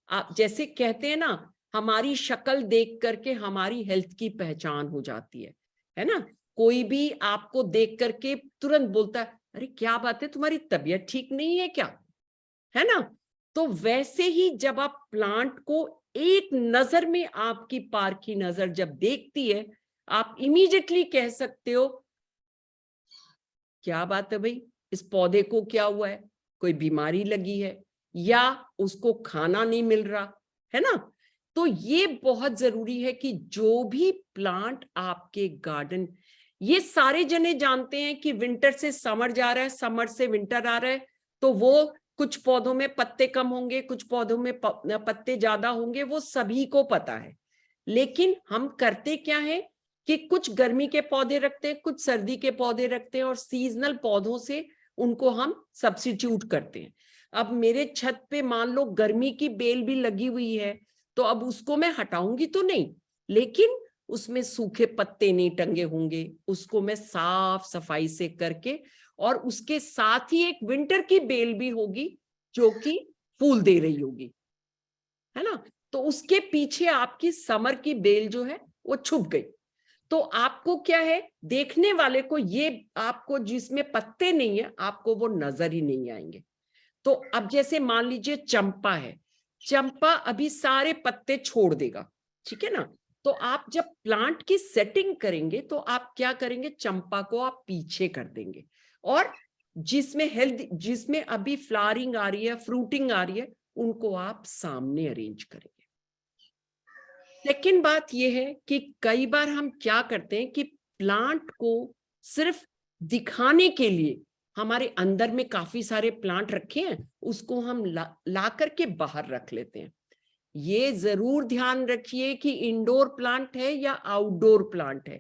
Speaker 1: आप जैसे कहते हैं ना, हमारी शक्ल देख करके हमारी हेल्थ की पहचान हो जाती है ना। कोई भी आपको देख करके तुरंत बोलता है, अरे क्या बात है, तुम्हारी तबीयत ठीक नहीं है क्या, है ना। तो वैसे ही जब आप प्लांट को एक नजर में, आपकी पार की नजर जब देखती है, आप इमीडिएटली कह सकते हो क्या बात है भाई, इस पौधे को क्या हुआ है, कोई बीमारी लगी है या उसको खाना नहीं मिल रहा है ना। तो ये बहुत जरूरी है कि जो भी प्लांट आपके गार्डन, ये सारे जने जानते हैं कि विंटर से समर जा रहा है, समर से विंटर आ रहा है, तो वो कुछ पौधों में पत्ते कम होंगे, कुछ पौधों में पत्ते ज्यादा होंगे, वो सभी को पता है। लेकिन हम करते क्या है कि कुछ गर्मी के पौधे रखते हैं, कुछ सर्दी के पौधे रखते हैं और सीजनल पौधों से उनको हम सब्स्टिट्यूट करते हैं। अब मेरे छत पे मान लो गर्मी की बेल भी लगी हुई है, तो अब उसको मैं हटाऊंगी तो नहीं, लेकिन उसमें सूखे पत्ते नहीं टंगे होंगे, उसको मैं साफ सफाई से करके, और उसके साथ ही एक विंटर की बेल भी होगी जो कि फूल दे रही होगी, है ना। तो उसके पीछे आपकी समर की बेल जो है वो छुप गई। तो आपको क्या है, देखने वाले को ये, आपको जिसमें पत्ते नहीं है आपको वो नजर ही नहीं आएंगे। तो अब जैसे मान लीजिए चंपा है, चंपा अभी सारे पत्ते छोड़ देगा, ठीक है ना। तो आप जब प्लांट की सेटिंग करेंगे तो आप क्या करेंगे, चंपा को आप पीछे कर देंगे और जिसमें हेल्थ, जिसमें अभी फ्लावरिंग आ रही है, फ्रूटिंग आ रही है, उनको आप सामने अरेंज करेंगे। सेकेंड बात यह है कि कई बार हम क्या करते हैं कि प्लांट को सिर्फ दिखाने के लिए, हमारे अंदर में काफी सारे प्लांट रखे हैं, उसको हम ला करके बाहर रख लेते हैं। ये जरूर ध्यान रखिए कि इंडोर प्लांट है या आउटडोर प्लांट है।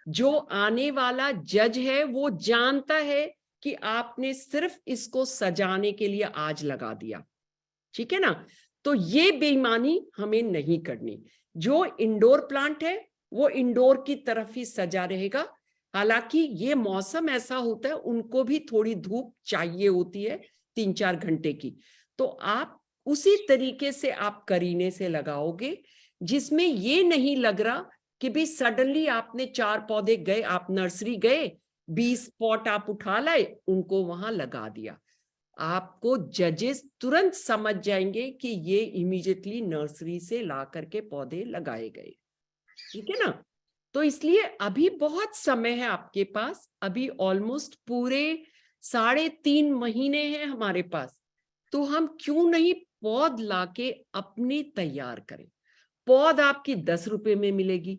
Speaker 1: जो आने वाला जज है वो जानता है कि आपने सिर्फ इसको सजाने के लिए आज लगा दिया, ठीक है ना। तो ये बेईमानी हमें नहीं करनी। जो इंडोर प्लांट है वो इंडोर की तरफ ही सजा रहेगा। हालांकि ये मौसम ऐसा होता है, उनको भी थोड़ी धूप चाहिए होती है 3-4 घंटे की। तो आप उसी तरीके से आप करीने से लगाओगे, जिसमें ये नहीं लग रहा कि भी सडनली आपने 4 पौधे गए, आप नर्सरी गए, 20 पॉट आप उठा लाए, उनको वहां लगा दिया। आपको जजेस तुरंत समझ जाएंगे कि ये इमीडिएटली नर्सरी से ला करके पौधे लगाए गए, ठीक है ना। तो इसलिए अभी बहुत समय है आपके पास, अभी ऑलमोस्ट पूरे 3.5 महीने हैं हमारे पास। तो हम क्यों नहीं पौध लाके अपने तैयार करें। पौध आपकी 10 रुपए में मिलेगी,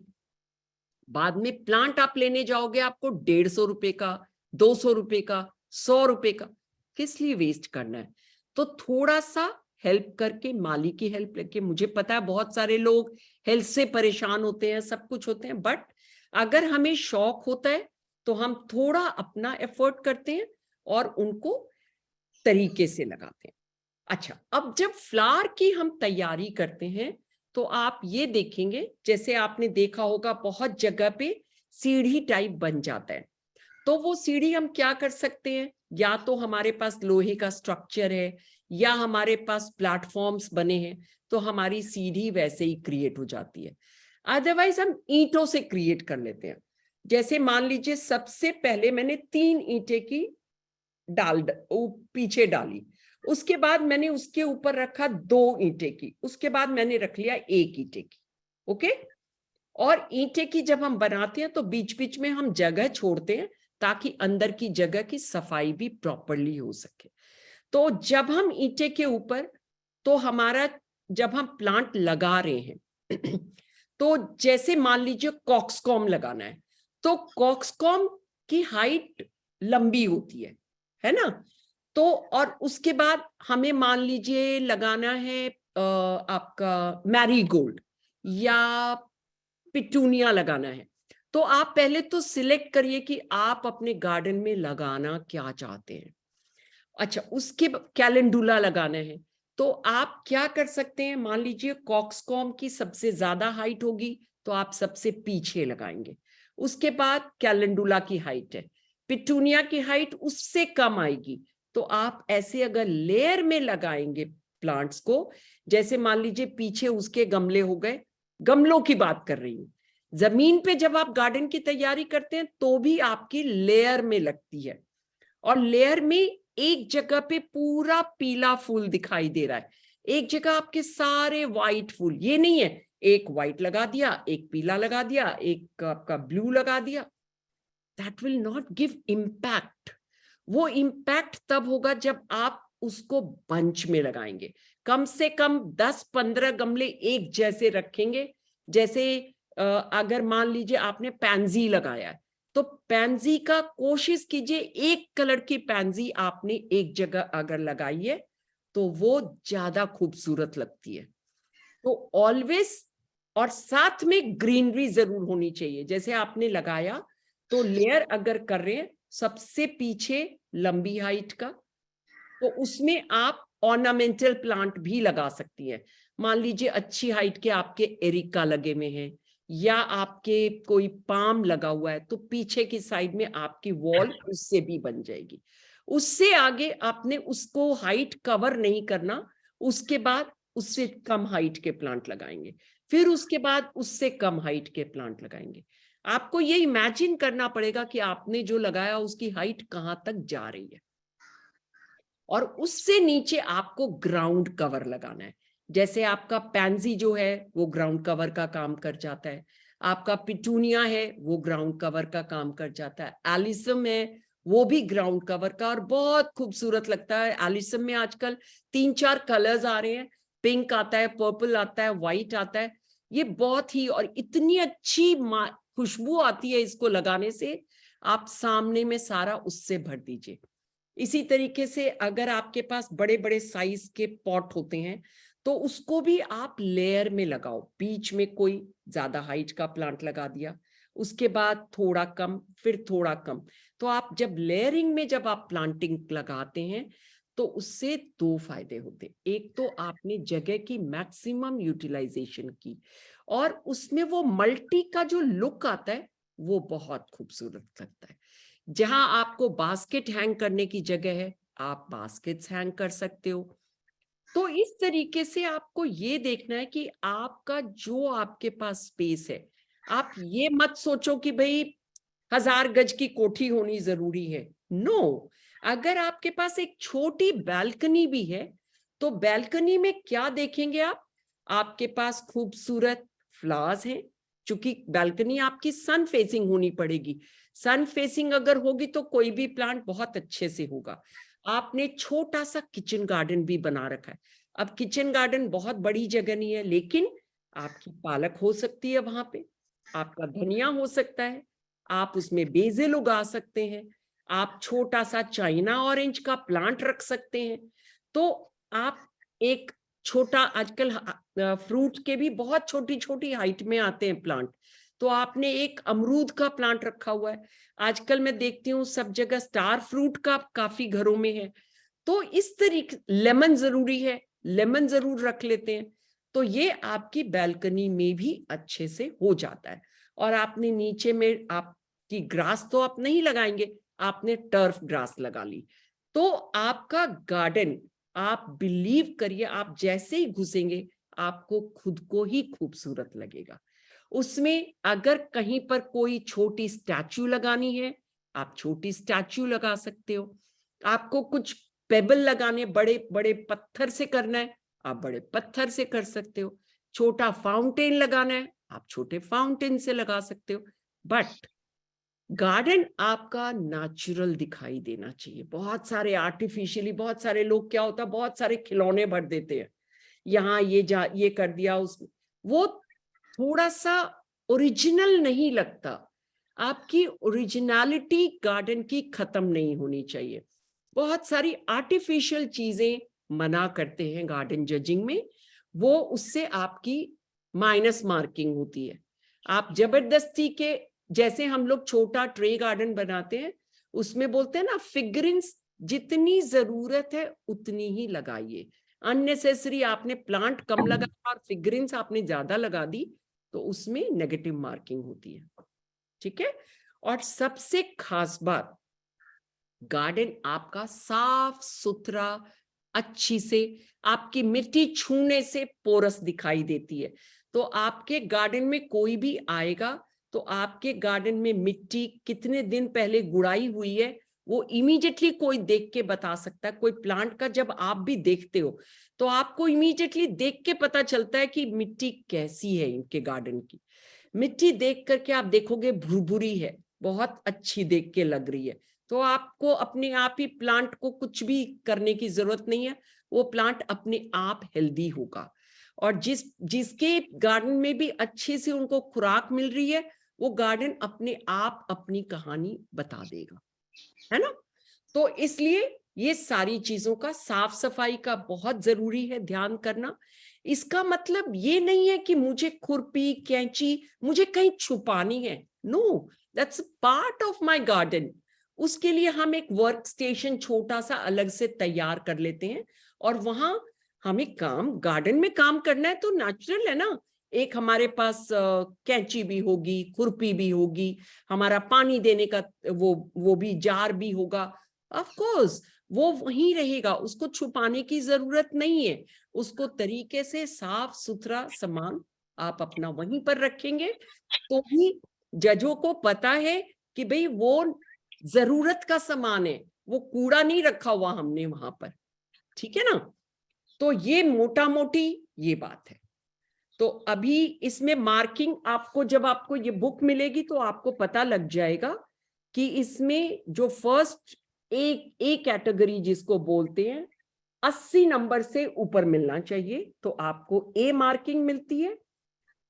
Speaker 1: बाद में प्लांट आप लेने जाओगे आपको 150 रुपए का, 200 रुपए का, 100 रुपए का। किस लिए वेस्ट करना है। तो थोड़ा सा हेल्प करके, माली की हेल्प लेके, मुझे पता है बहुत सारे लोग हेल्थ से परेशान होते हैं, सब कुछ होते हैं, बट अगर हमें शौक होता है तो हम थोड़ा अपना एफर्ट करते हैं और उनको तरीके से लगाते हैं। अच्छा, अब जब फ्लावर की हम तैयारी करते हैं तो आप ये देखेंगे, जैसे आपने देखा होगा बहुत जगह पे सीढ़ी टाइप बन जाता है। तो वो सीढ़ी हम क्या कर सकते हैं, या तो हमारे पास लोहे का स्ट्रक्चर है या हमारे पास प्लेटफॉर्म्स बने हैं, तो हमारी सीढ़ी वैसे ही क्रिएट हो जाती है। अदरवाइज हम ईंटों से क्रिएट कर लेते हैं। जैसे मान लीजिए सबसे पहले मैंने 3 ईंटें की पीछे डाली, उसके बाद मैंने उसके ऊपर रखा 2 ईंटें की, उसके बाद मैंने रख लिया 1 ईंटे की। ओके, और ईंटें की जब हम बनाते हैं तो बीच बीच में हम जगह छोड़ते हैं ताकि अंदर की जगह की सफाई भी प्रॉपरली हो सके। तो जब हम ईंटे के ऊपर, तो हमारा जब हम प्लांट लगा रहे हैं तो जैसे मान लीजिए कॉक्सकॉम लगाना है, तो कॉक्सकॉम की हाइट लंबी होती है ना। तो और उसके बाद हमें मान लीजिए लगाना है आपका मैरीगोल्ड या पिटूनिया लगाना है, तो आप पहले तो सिलेक्ट करिए कि आप अपने गार्डन में लगाना क्या चाहते हैं। अच्छा, उसके कैलेंडुला लगाना है, तो आप क्या कर सकते हैं, मान लीजिए कॉक्सकॉम की सबसे ज्यादा हाइट होगी तो आप सबसे पीछे लगाएंगे। उसके बाद कैलेंडुला की हाइट है, पिटूनिया की हाइट उससे कम आएगी, तो आप ऐसे अगर लेयर में लगाएंगे प्लांट्स को, जैसे मान लीजिए पीछे उसके गमले हो गए, गमलों की बात कर रही हूं। जमीन पे जब आप गार्डन की तैयारी करते हैं तो भी आपकी लेयर में लगती है, और लेयर में एक जगह पे पूरा पीला फूल दिखाई दे रहा है, एक जगह आपके सारे वाइट फूल। ये नहीं है एक वाइट लगा दिया, एक पीला लगा दिया, एक आपका ब्लू लगा दिया, that will not give impact. वो इम्पैक्ट तब होगा जब आप उसको बंच में लगाएंगे, कम से कम 10-15 गमले एक जैसे रखेंगे। जैसे अगर मान लीजिए आपने पैंजी लगाया है, तो पैंजी का कोशिश कीजिए एक कलर की पैंजी आपने एक जगह अगर लगाई है तो वो ज्यादा खूबसूरत लगती है। तो ऑलवेज, और साथ में ग्रीनरी जरूर होनी चाहिए। जैसे आपने लगाया तो लेयर अगर कर रहे हैं सबसे पीछे लंबी हाइट का, तो उसमें आप ऑर्नामेंटल प्लांट भी लगा सकती हैं। मान लीजिए अच्छी हाइट के आपके एरिका लगे हुए हैं या आपके कोई पाम लगा हुआ है, तो पीछे की साइड में आपकी वॉल उससे भी बन जाएगी। उससे आगे आपने उसको हाइट कवर नहीं करना, उसके बाद उससे कम हाइट के प्लांट लगाएंगे, फिर उसके बाद उससे कम हाइट के प्लांट लगाएंगे। आपको ये इमेजिन करना पड़ेगा कि आपने जो लगाया उसकी हाइट कहां तक जा रही है, और उससे नीचे आपको ग्राउंड कवर लगाना है। जैसे आपका पैंजी जो है वो ग्राउंड कवर का काम कर जाता है, आपका पिटूनिया है वो ग्राउंड कवर का काम कर जाता है, एलिसम है वो भी ग्राउंड कवर का, और बहुत खूबसूरत लगता है। एलिसम में आजकल 3-4 कलर्स आ रहे हैं, पिंक आता है, पर्पल आता है, व्हाइट आता है। ये बहुत ही, और इतनी अच्छी खुशबू आती है इसको लगाने से, आप सामने में सारा उससे भर दीजिए। इसी तरीके से अगर आपके पास बड़े बड़े साइज के पॉट होते हैं तो उसको भी आप लेयर में लगाओ, बीच में कोई ज्यादा हाइट का प्लांट लगा दिया, उसके बाद थोड़ा कम, फिर थोड़ा कम। तो आप जब लेयरिंग में जब आप प्लांटिंग लगाते हैं तो उससे दो फायदे होते हैं। एक तो आपने जगह की मैक्सिमम यूटिलाइजेशन की, और उसमें वो मल्टी का जो लुक आता है वो बहुत खूबसूरत लगता है। जहां आपको बास्केट हैंग करने की जगह है, आप बास्केट्स हैंग कर सकते हो। तो इस तरीके से आपको ये देखना है कि आपका जो आपके पास स्पेस है, आप ये मत सोचो कि भाई 1000 गज की कोठी होनी जरूरी है। नो, अगर आपके पास एक छोटी बालकनी भी है तो बालकनी में क्या देखेंगे आप? आपके पास खूबसूरत फ्लावर्स हैं, क्योंकि बालकनी आपकी सन फेसिंग होनी पड़ेगी। सन फेसिंग अगर होगी तो कोई भी प्लांट बहुत अच्छे से होगा। आपने छोटा सा किचन गार्डन भी बना रखा है। अब किचन गार्डन बहुत बड़ी जगह नहीं है, लेकिन आपकी पालक हो सकती है वहां पे, आपका धनिया हो सकता है, आप उसमें बेसिल उगा सकते हैं, आप छोटा सा चाइना ऑरेंज का प्लांट रख सकते हैं। तो आप एक छोटा, आजकल फ्रूट के भी बहुत छोटी छोटी हाइट में आते हैं प्लांट, तो आपने एक अमरूद का प्लांट रखा हुआ है। आजकल मैं देखती हूँ सब जगह स्टार फ्रूट का काफी घरों में है। तो इस तरीके, लेमन जरूरी है, लेमन जरूर रख लेते हैं। तो ये आपकी बालकनी में भी अच्छे से हो जाता है। और आपने नीचे में आपकी ग्रास तो आप नहीं लगाएंगे, आपने टर्फ ग्रास लगा ली, तो आपका गार्डन, आप बिलीव करिए, आप जैसे ही घुसेंगे आपको खुद को ही खूबसूरत लगेगा। उसमें अगर कहीं पर कोई छोटी स्टैचू लगानी है, आप छोटी स्टैचू लगा सकते हो। आपको कुछ पेबल लगाने, बड़े बड़े पत्थर से करना है, आप बड़े पत्थर से कर सकते हो। छोटा फाउंटेन लगाना है, आप छोटे फाउंटेन से लगा सकते हो। बट गार्डन आपका नेचुरल दिखाई देना चाहिए। बहुत सारे आर्टिफिशियली, बहुत सारे लोग क्या होता है, बहुत सारे खिलौने भर देते हैं, यहाँ ये कर दिया, उसमें वो थोड़ा सा ओरिजिनल नहीं लगता। आपकी ओरिजिनलिटी गार्डन की खत्म नहीं होनी चाहिए। बहुत सारी आर्टिफिशियल चीजें मना करते हैं गार्डन जजिंग में, वो उससे आपकी माइनस मार्किंग होती है। आप जबरदस्ती के, जैसे हम लोग छोटा ट्रे गार्डन बनाते हैं, उसमें बोलते हैं ना, फिगरेंस जितनी जरूरत है उतनी ही लगाइए। अननेसेसरी आपने प्लांट कम लगाया और फिगरेंस आपने ज्यादा लगा दी तो उसमें नेगेटिव मार्किंग होती है। ठीक है। और सबसे खास बात, गार्डन आपका साफ सुथरा, अच्छी से, आपकी मिट्टी छूने से पोरस दिखाई देती है। तो आपके गार्डन में कोई भी आएगा तो आपके गार्डन में मिट्टी कितने दिन पहले गुड़ाई हुई है वो इमीडिएटली कोई देख के बता सकता है। कोई प्लांट का जब आप भी देखते हो तो आपको इमीडिएटली देख के पता चलता है कि मिट्टी कैसी है। इनके गार्डन की मिट्टी देख करके आप देखोगे भुरभुरी है, बहुत अच्छी देख के लग रही है, तो आपको अपने आप ही प्लांट को कुछ भी करने की जरूरत नहीं है, वो प्लांट अपने आप हेल्दी होगा। और जिसके गार्डन में भी अच्छे से उनको खुराक मिल रही है, वो गार्डन अपने आप अपनी कहानी बता देगा, है ना। तो इसलिए ये सारी चीजों का, साफ सफाई का बहुत जरूरी है ध्यान करना। इसका मतलब ये नहीं है कि मुझे खुरपी कैंची मुझे कहीं छुपानी है। No, that's part of my garden. उसके लिए हम एक वर्क स्टेशन छोटा सा अलग से तैयार कर लेते हैं, और वहां हमें गार्डन में काम करना है तो नेचुरल है ना। एक हमारे पास कैंची भी होगी, खुरपी भी होगी, हमारा पानी देने का वो भी जार भी होगा। ऑफ कोर्स वो वहीं रहेगा, उसको छुपाने की जरूरत नहीं है। उसको तरीके से साफ सुथरा सामान आप अपना वहीं पर रखेंगे तो ही जजों को पता है कि भाई वो जरूरत का सामान है, वो कूड़ा नहीं रखा हुआ हमने वहां पर। ठीक है ना। तो ये मोटा मोटी ये बात है। तो अभी इसमें मार्किंग, आपको जब आपको ये बुक मिलेगी तो आपको पता लग जाएगा कि इसमें जो फर्स्ट ए कैटेगरी जिसको बोलते हैं 80 नंबर से ऊपर मिलना चाहिए, तो आपको ए मार्किंग मिलती है।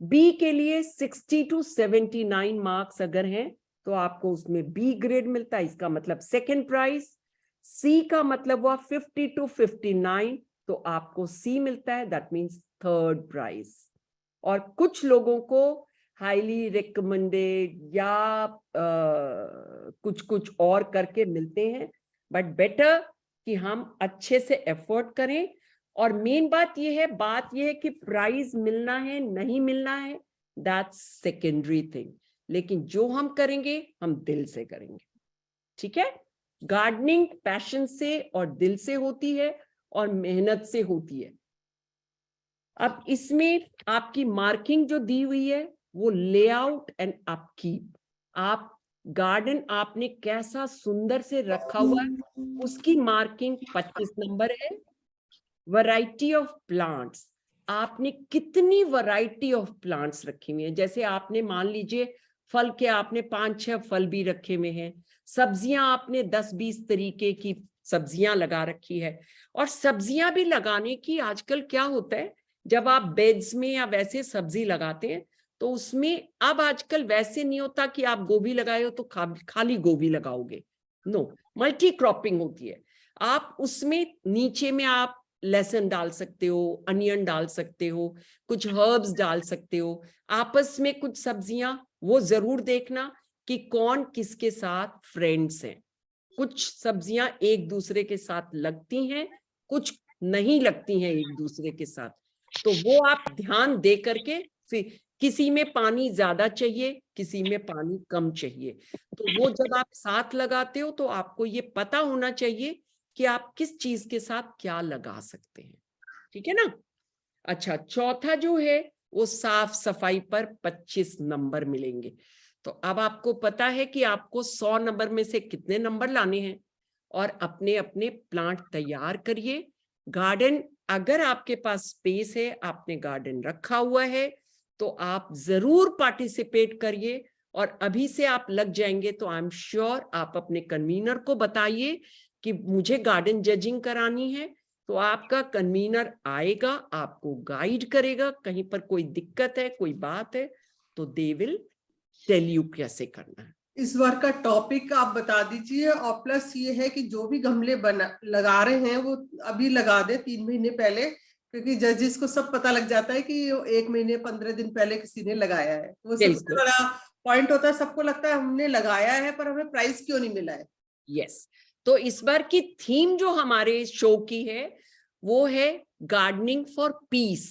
Speaker 1: बी के लिए 60 to 79 मार्क्स अगर हैं तो आपको उसमें बी ग्रेड मिलता है, इसका मतलब सेकंड प्राइज। सी का मतलब हुआ 50 to 59, तो आपको सी मिलता है, दैट मीन्स थर्ड प्राइज। और कुछ लोगों को हाईली रिकमेंडेड या कुछ कुछ और करके मिलते हैं, बट बेटर कि हम अच्छे से एफर्ट करें। और मेन बात यह है कि प्राइज मिलना है नहीं मिलना है, दैट्स सेकेंडरी थिंग, लेकिन जो हम करेंगे हम दिल से करेंगे। ठीक है, गार्डनिंग पैशन से और दिल से होती है और मेहनत से होती है। अब इसमें आपकी मार्किंग जो दी हुई है वो लेआउट एंड अपकीप, आप गार्डन आपने कैसा सुंदर से रखा हुआ है उसकी मार्किंग 25 नंबर है। वैरायटी ऑफ प्लांट्स, आपने कितनी वैरायटी ऑफ प्लांट्स रखी हुई है, जैसे आपने मान लीजिए फल के आपने 5-6 फल भी रखे हुए हैं, सब्जियां आपने 10-20 तरीके की सब्जियां लगा रखी है। और सब्जियां भी लगाने की आजकल क्या होता है, जब आप बेड्स में या वैसे सब्जी लगाते हैं तो उसमें अब आजकल वैसे नहीं होता कि आप गोभी लगाए हो तो खाली गोभी लगाओगे, नो, मल्टी क्रॉपिंग होती है। आप उसमें नीचे में आप लहसुन डाल सकते हो, अनियन डाल सकते हो, कुछ हर्ब्स डाल सकते हो, आपस में कुछ सब्जियां, वो जरूर देखना कि कौन किसके साथ फ्रेंड्स हैं। कुछ सब्जियां एक दूसरे के साथ लगती हैं, कुछ नहीं लगती हैं एक दूसरे के साथ, तो वो आप ध्यान दे करके, फिर किसी में पानी ज्यादा चाहिए, किसी में पानी कम चाहिए, तो वो जब आप साथ लगाते हो तो आपको ये पता होना चाहिए कि आप किस चीज के साथ क्या लगा सकते हैं। ठीक है ना। अच्छा, चौथा जो है वो साफ सफाई पर 25 नंबर मिलेंगे। तो अब आपको पता है कि आपको 100 नंबर में से कितने नंबर लाने हैं, और अपने अपने प्लांट तैयार करिए। गार्डन, अगर आपके पास स्पेस है, आपने गार्डन रखा हुआ है, तो आप जरूर पार्टिसिपेट करिए। और अभी से आप लग जाएंगे तो आई एम श्योर आप अपने कन्वीनर को बताइए कि मुझे गार्डन जजिंग करानी है, तो आपका कन्वीनर आएगा, आपको गाइड करेगा। कहीं पर कोई दिक्कत है, कोई बात है, तो दे विल टेल यू कैसे करना है।
Speaker 3: इस बार का टॉपिक आप बता दीजिए, और प्लस ये है कि जो भी गमले लगा रहे हैं वो अभी लगा दे 3 महीने पहले, क्योंकि जजिस को सब पता लग जाता है कि 1 महीने 15 दिन पहले किसी ने लगाया है। वो सबसे बड़ा पॉइंट होता है, सबको लगता है हमने लगाया है पर हमें प्राइस क्यों नहीं मिला है।
Speaker 1: यस, तो इस बार की थीम जो हमारे शो की है वो है गार्डनिंग फॉर पीस।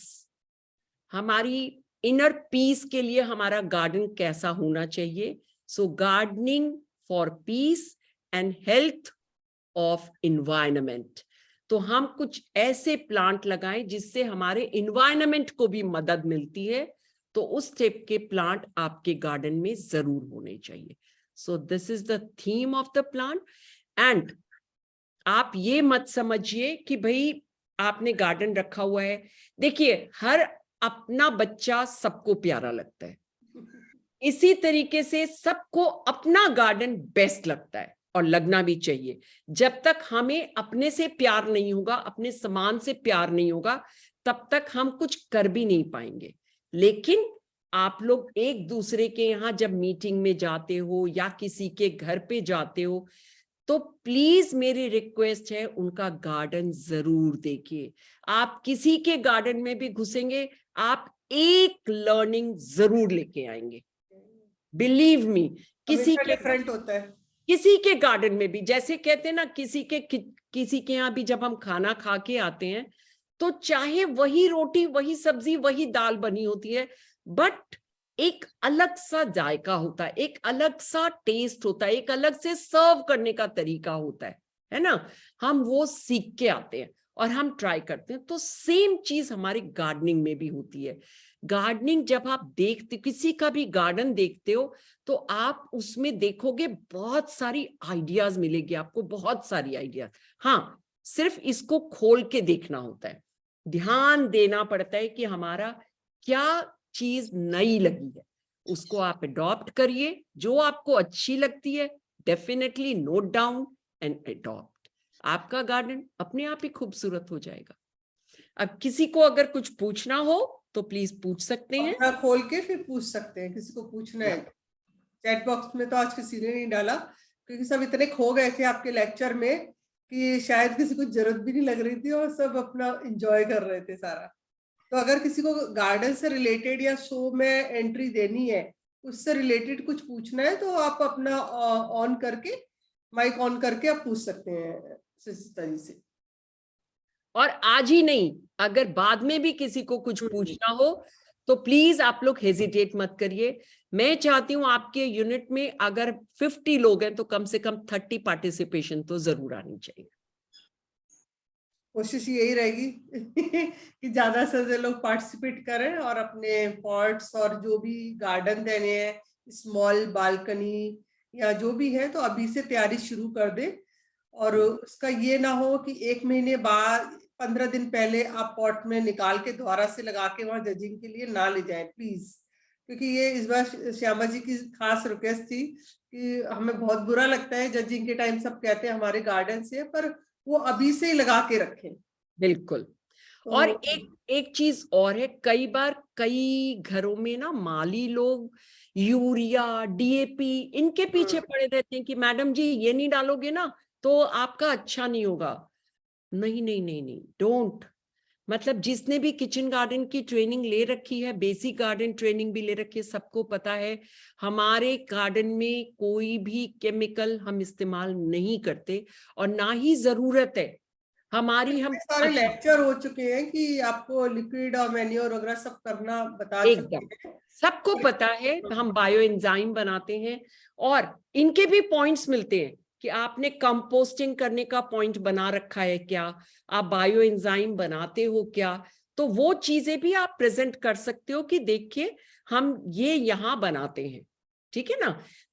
Speaker 1: हमारी इनर पीस के लिए हमारा गार्डन कैसा होना चाहिए। So gardening for peace and health of environment. तो हम कुछ ऐसे प्लांट लगाएं जिससे हमारे इन्वायरमेंट को भी मदद मिलती है, तो उस टाइप के प्लांट आपके गार्डन में जरूर होने चाहिए। सो this is the theme of the plant. And आप ये मत समझिए कि भाई आपने गार्डन रखा हुआ है, देखिए हर अपना बच्चा सबको प्यारा लगता है, इसी तरीके से सबको अपना गार्डन बेस्ट लगता है और लगना भी चाहिए। जब तक हमें अपने से प्यार नहीं होगा, अपने सामान से प्यार नहीं होगा, तब तक हम कुछ कर भी नहीं पाएंगे। लेकिन आप लोग एक दूसरे के यहाँ जब मीटिंग में जाते हो या किसी के घर पे जाते हो, तो प्लीज मेरी रिक्वेस्ट है उनका गार्डन जरूर देखिए। आप किसी के गार्डन में भी घुसेंगे, आप एक लर्निंग जरूर लेके आएंगे, बिलीव मी। किसी के गार्डन में भी, जैसे कहते हैं ना, किसी के यहाँ भी जब हम खाना खा के आते हैं तो चाहे वही रोटी, वही सब्जी, वही दाल बनी होती है, बट एक अलग सा जायका होता है, एक अलग सा टेस्ट होता है, एक अलग से सर्व करने का तरीका होता है ना। हम वो सीख के आते हैं और हम ट्राई करते हैं। तो सेम चीज हमारी गार्डनिंग में भी होती है। गार्डनिंग जब आप देखते, किसी का भी गार्डन देखते हो, तो आप उसमें देखोगे बहुत सारी आइडियाज मिलेगी आपको, बहुत सारी आइडियाज। हाँ, सिर्फ इसको खोल के देखना होता है, ध्यान देना पड़ता है कि हमारा क्या चीज नई लगी है, उसको आप अडॉप्ट करिए। जो आपको अच्छी लगती है definitely note down and adopt. आपका गार्डन अपने आप ही खूबसूरत हो जाएगा। अब किसी को अगर कुछ पूछना हो तो प्लीज पूछ सकते हैं,
Speaker 3: अपना खोल के फिर पूछ सकते हैं। किसी को पूछना है, चैट बॉक्स में तो आज किसी ने नहीं डाला, क्योंकि सब इतने खो गए थे आपके लेक्चर में कि शायद किसी को जरूरत भी नहीं लग रही थी और सब अपना एंजॉय कर रहे थे सारा। तो अगर किसी को गार्डन से रिलेटेड या शो में एंट्री देनी है, उससे रिलेटेड कुछ पूछना है, तो आप अपना ऑन करके, माइक ऑन करके आप पूछ सकते हैं सुचिता जी से।
Speaker 1: और आज ही नहीं, अगर बाद में भी किसी को कुछ पूछना हो तो प्लीज आप लोग हेजिटेट मत करिए। मैं चाहती हूँ आपके यूनिट में अगर 50 लोग हैं तो कम से कम 30 पार्टिसिपेशन तो जरूर आनी चाहिए।
Speaker 3: कोशिश यही रहेगी कि ज्यादा से ज्यादा लोग पार्टिसिपेट करें और अपने पॉट्स और जो भी गार्डन देने हैं, स्मॉल बालकनी या जो भी है, तो अभी से तैयारी शुरू कर दे। और उसका ये ना हो कि 1 महीने बाद 15 दिन पहले आप पॉट में निकाल के दोबारा से लगा के वहां जजिंग के लिए ना ले जाएं प्लीज, क्योंकि ये इस बार श्यामा जी की खास रिक्वेस्ट थी कि हमें बहुत बुरा लगता है जजिंग के टाइम सब कहते हैं हमारे गार्डन से, पर वो अभी से ही लगा के रखें।
Speaker 1: बिल्कुल।
Speaker 3: तो
Speaker 1: और एक चीज और है, कई बार कई घरों में ना माली लोग यूरिया डीएपी इनके पीछे पड़े रहते हैं कि मैडम जी ये नहीं डालोगे ना तो आपका अच्छा नहीं होगा। नहीं नहीं नहीं नहीं, डोंट। मतलब जिसने भी किचन गार्डन की ट्रेनिंग ले रखी है, बेसिक गार्डन ट्रेनिंग भी ले रखी है, सबको पता है हमारे गार्डन में कोई भी केमिकल हम इस्तेमाल नहीं करते और ना ही जरूरत है हमारी। हम
Speaker 3: सारे लेक्चर हो चुके हैं कि आपको लिक्विड और मैन्योर वगैरह सब करना बता चुके
Speaker 1: एकदम
Speaker 3: हैं,
Speaker 1: सबको पता है। हम बायो एंजाइम बनाते हैं और इनके भी पॉइंट्स मिलते हैं कि आपने कंपोस्टिंग करने का पॉइंट बना रखा है क्या, आप बायो एंजाइम बनाते हो क्या, तो वो चीजें भी आप प्रेजेंट कर सकते हो कि देखिए हम ये यहाँ बनाते हैं, ठीक है ना।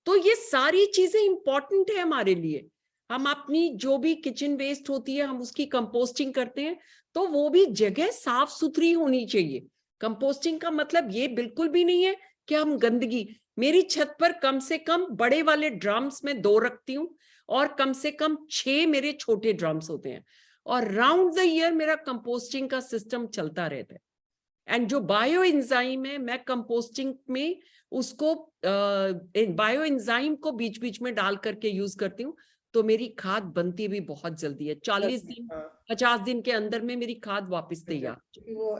Speaker 1: तो ये सारी चीजें इंपॉर्टेंट है हमारे लिए। हम अपनी जो भी किचन वेस्ट होती है हम उसकी कंपोस्टिंग करते हैं, तो वो भी जगह साफ सुथरी होनी चाहिए। कंपोस्टिंग का मतलब ये बिल्कुल भी नहीं है कि हम गंदगी, मेरी छत पर कम से कम बड़े वाले ड्रम्स में 2 रखती हूँ और कम से कम 6 मेरे छोटे ड्रम्स होते हैं और राउंड द ईयर मेरा कंपोस्टिंग का सिस्टम चलता रहता है। एंड जो बायो एंजाइम है मैं कंपोस्टिंग में उसको बायो एंजाइम को बीच बीच में डाल करके यूज करती हूँ, तो मेरी खाद बनती भी बहुत जल्दी है। 40 दिन 50 दिन के अंदर में मेरी खाद वापस तैयार।
Speaker 3: वो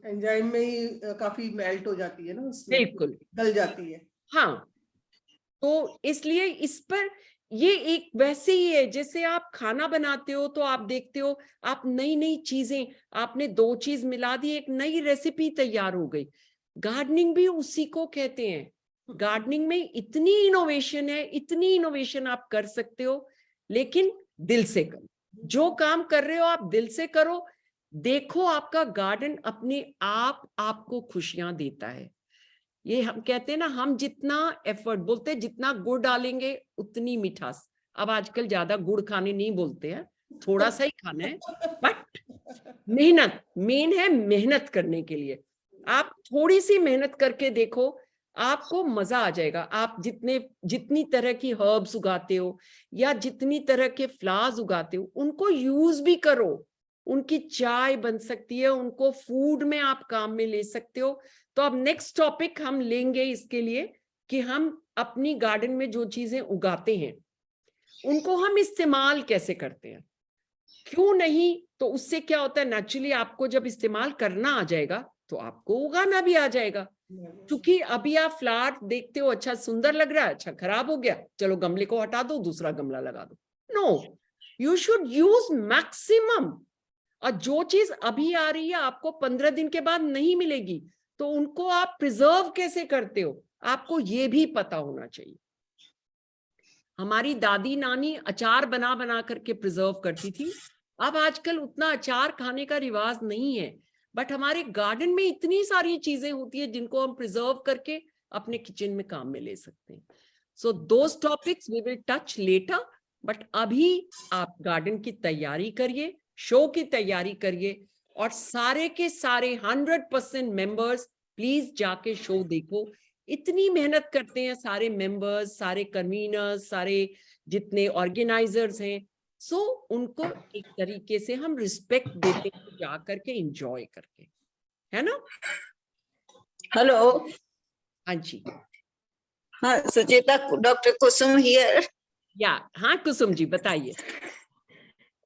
Speaker 3: एंजाइम में ही काफी मेल्ट हो जाती है ना, उसमें
Speaker 1: बिल्कुल
Speaker 3: गल जाती है।
Speaker 1: हाँ, तो इसलिए इस पर ये एक वैसे ही है जैसे आप खाना बनाते हो तो आप देखते हो आप नई नई चीजें, आपने 2 चीज मिला दी एक नई रेसिपी तैयार हो गई। गार्डनिंग भी उसी को कहते हैं। गार्डनिंग में इतनी इनोवेशन है, इतनी इनोवेशन आप कर सकते हो, लेकिन दिल से करो। जो काम कर रहे हो आप दिल से करो, देखो आपका गार्डन अपने आप आपको खुशियां देता है। ये हम कहते हैं ना, हम जितना एफर्ट, बोलते हैं जितना गुड़ डालेंगे उतनी मिठास। अब आजकल ज्यादा गुड़ खाने नहीं बोलते हैं, थोड़ा सा ही खाना है, बट मेहनत मेन है। मेहनत करने के लिए आप थोड़ी सी मेहनत करके देखो, आपको मजा आ जाएगा। आप जितनी तरह की हर्ब्स उगाते हो या जितनी तरह के फ्लावर्स उगाते हो उनको यूज भी करो। उनकी चाय बन सकती है, उनको फूड में आप काम में ले सकते हो। तो अब नेक्स्ट टॉपिक हम लेंगे इसके लिए कि हम अपनी गार्डन में जो चीजें उगाते हैं उनको हम इस्तेमाल कैसे करते हैं, क्यों नहीं। तो उससे क्या होता है, नेचुरली आपको जब इस्तेमाल करना आ जाएगा तो आपको उगाना भी आ जाएगा। क्योंकि अभी आप फ्लावर देखते हो, अच्छा सुंदर लग रहा है, अच्छा खराब हो गया, चलो गमले को हटा दो दूसरा गमला लगा दो। No, you should use maximum. और जो चीज अभी आ रही है आपको 15 दिन के बाद नहीं मिलेगी, तो उनको आप प्रिजर्व कैसे करते हो आपको ये भी पता होना चाहिए। हमारी दादी नानी अचार बना बना करके प्रिजर्व करती थी। अब आजकल उतना अचार खाने का रिवाज नहीं है, बट हमारे गार्डन में इतनी सारी चीजें होती है जिनको हम प्रिजर्व करके अपने किचन में काम में ले सकते हैं। So those topics we will touch later, but अभी आप गार्डन की तैयारी करिए, शो की तैयारी करिए, और सारे के सारे 100% मेंबर्स प्लीज जाके शो देखो। इतनी मेहनत करते हैं सारे मेंबर्स, सारे कन्वीनर्स, सारे जितने ऑर्गेनाइजर्स हैं। सो उनको एक तरीके से हम रिस्पेक्ट देते हैं जा करके, एंजॉय करके, है ना।
Speaker 2: हेलो।
Speaker 1: हाँ जी,
Speaker 2: हाँ सुचेता, डॉक्टर कुसुम हियर।
Speaker 1: या हाँ कुसुम जी बताइए।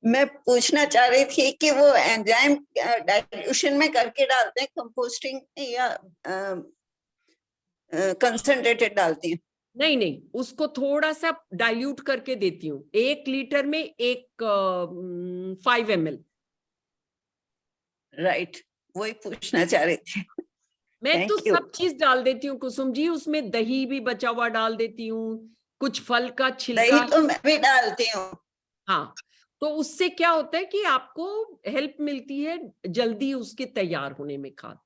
Speaker 6: मैं पूछना चाह रही थी कि वो एंजाइम डाइल्यूशन में करके डालते हैं कंपोस्टिंग या कंसंट्रेटेड डालती हैं?
Speaker 1: नहीं नहीं, उसको थोड़ा सा डाइल्यूट करके देती हूँ। 1 लीटर में 5 ml।
Speaker 6: राइट, वही पूछना चाह रही थी।
Speaker 1: मैं तो
Speaker 6: Thank you.
Speaker 1: सब चीज डाल देती हूँ कुसुम जी, उसमें दही भी बचा हुआ डाल देती हूँ, कुछ फल का
Speaker 6: दही
Speaker 1: छिलका।
Speaker 6: तो मैं भी डालती हूँ।
Speaker 1: हाँ, तो उससे क्या होता है कि आपको हेल्प मिलती है जल्दी उसके तैयार होने में खाद।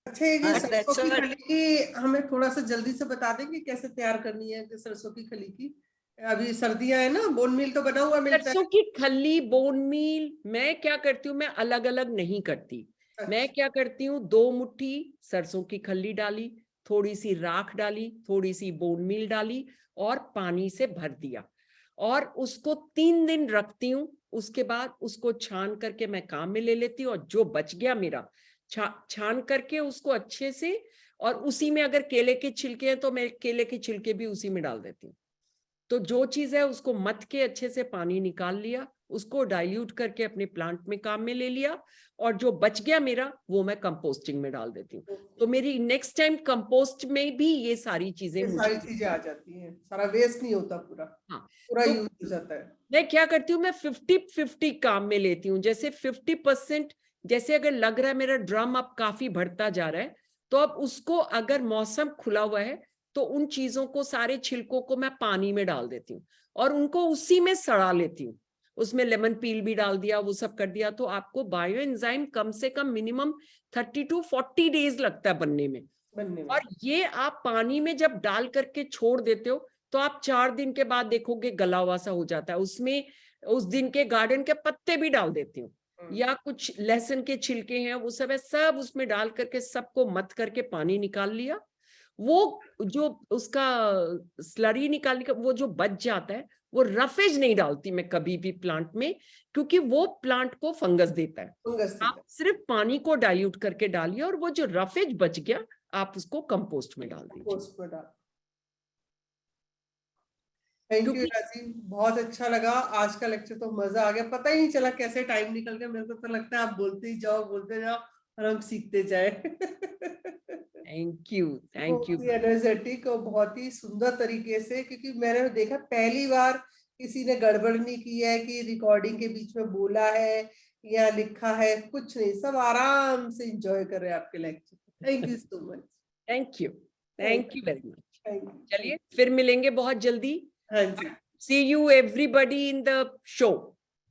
Speaker 3: अच्छा, ये जो
Speaker 6: हाँ,
Speaker 3: सरसों
Speaker 6: that's
Speaker 3: की
Speaker 6: what-
Speaker 3: खली की हमें थोड़ा सा जल्दी से बता देंगे कैसे तैयार करनी है कि सरसों की खली की? अभी सर्दियां है ना, बोन मील तो बना हुआ मिलता
Speaker 1: सरसों
Speaker 3: है।
Speaker 1: की खल्ली, बोन मील, मैं क्या करती हूँ, मैं अलग अलग नहीं करती। मैं क्या करती हूँ, 2 मुट्ठी सरसों की खल्ली डाली, थोड़ी सी राख डाली, थोड़ी सी बोन मील डाली और पानी से भर दिया और उसको 3 दिन रखती हूँ। उसके बाद उसको छान करके मैं काम में ले लेती हूँ और जो बच गया मेरा छान करके उसको अच्छे से, और उसी में अगर केले के छिलके हैं तो मैं केले के छिलके भी उसी में डाल देती हूँ। तो जो चीज है उसको मथ के अच्छे से पानी निकाल लिया, उसको डाइल्यूट करके अपने प्लांट में काम में ले लिया और जो बच गया मेरा वो मैं कंपोस्टिंग में डाल देती हूँ। तो मेरी नेक्स्ट टाइम कंपोस्ट में भी ये सारी चीजें
Speaker 3: ये सारी
Speaker 1: मुझे,
Speaker 3: चीजें आ जाती हैं, सारा वेस्ट नहीं होता, पूरा
Speaker 1: हाँ,
Speaker 3: पूरा
Speaker 1: तो
Speaker 3: यूज हो जाता है।
Speaker 1: मैं क्या करती हूँ, मैं 50-50 काम में लेती हूँ। जैसे 50%, जैसे अगर लग रहा है मेरा ड्रम अब काफी बढ़ता जा रहा है, तो अब उसको अगर मौसम खुला हुआ है तो उन चीजों को, सारे छिलकों को मैं पानी में डाल देती हूँ और उनको उसी में सड़ा लेती हूँ। उसमें लेमन पील भी डाल दिया, वो सब कर दिया, तो आपको बायो एंजाइम कम से कम मिनिमम 30 to 40 डेज लगता है बनने में। और ये आप पानी में जब डाल करके छोड़ देते हो तो आप 4 दिन के बाद देखोगे गला हुआ सा हो जाता है। उसमें उस दिन के गार्डन के पत्ते भी डाल देती हूँ या कुछ लहसुन के छिलके हैं, वो सब है, सब उसमें डाल करके सबको मत करके पानी निकाल लिया। वो जो उसका स्लरी निकालने का वो जो बच जाता है, वो रफेज नहीं डालती मैं कभी भी प्लांट में, क्योंकि वो प्लांट को फंगस देता है। आप सिर्फ पानी को डाइल्यूट करके डालिए और वो जो रफेज बच गया आप उसको कंपोस्ट में डाल दीजिए।
Speaker 3: थैंक यू
Speaker 1: क्योंकि
Speaker 3: राजी, बहुत अच्छा लगा आज का लेक्चर, तो मजा आ गया, पता ही नहीं चला कैसे टाइम निकल गया। मेरे को तो लगता है आप बोलते जाओ और हम सीखते जाए।
Speaker 1: Thank you, thank you.
Speaker 3: बहुत ही एनर्जेटिक और बहुत ही सुंदर तरीके से, क्योंकि मैंने देखा पहली बार किसी ने गड़बड़ नहीं की है कि रिकॉर्डिंग के बीच में बोला है या लिखा है, कुछ नहीं, सब आराम से एंजॉय कर रहे हैं आपके lecture. Thank you so much.
Speaker 1: Thank you very much.
Speaker 3: Thank you.
Speaker 1: चलिए फिर मिलेंगे बहुत जल्दी।
Speaker 3: हाँ जी,
Speaker 1: see you everybody in the show.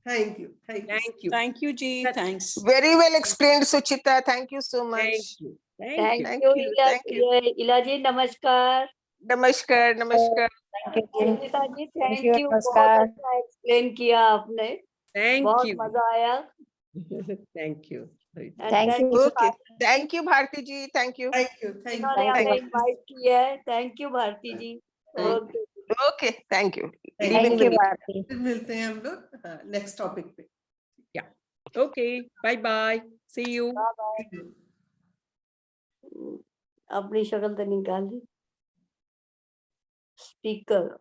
Speaker 3: Thank you, thank you,
Speaker 1: thank you,
Speaker 2: Thank you, Ji. Thanks.
Speaker 6: Very well explained, Suchita. Thank you so much.
Speaker 1: Thank you, thank
Speaker 5: thank
Speaker 1: you.
Speaker 6: Thank
Speaker 5: you
Speaker 6: you, thank you.
Speaker 5: इलाजी, नमस्कार।
Speaker 6: नमस्कार, नमस्कार।
Speaker 5: Thank you Sunita ji,
Speaker 7: Thank you,
Speaker 5: thank you, बहुत
Speaker 7: नमस्कार।
Speaker 5: अच्छा explain किया आपने,
Speaker 1: thank
Speaker 5: बहुत
Speaker 1: यू,
Speaker 5: मजा आया।
Speaker 1: Thank you.
Speaker 5: And
Speaker 7: Thank
Speaker 5: thank
Speaker 7: you.
Speaker 5: you
Speaker 6: Okay. Thank you, Bharti ji. Thank you.
Speaker 3: Thank you, thank
Speaker 5: जिन्होंने
Speaker 3: यू,
Speaker 5: हमें इनवाइट किया है। Thank you Bharti ji.
Speaker 3: Thank
Speaker 5: okay,
Speaker 6: Okay. Thank you.
Speaker 3: Thank
Speaker 6: Leaving
Speaker 7: Thank
Speaker 6: the
Speaker 7: you,
Speaker 6: meeting.
Speaker 7: Bharti.
Speaker 3: फिर मिलते हैं हम लोग next topic पे।
Speaker 1: Okay, bye bye, see you.
Speaker 5: Bye bye. अपनी शक्ल तो निकाल दी, स्पीकर।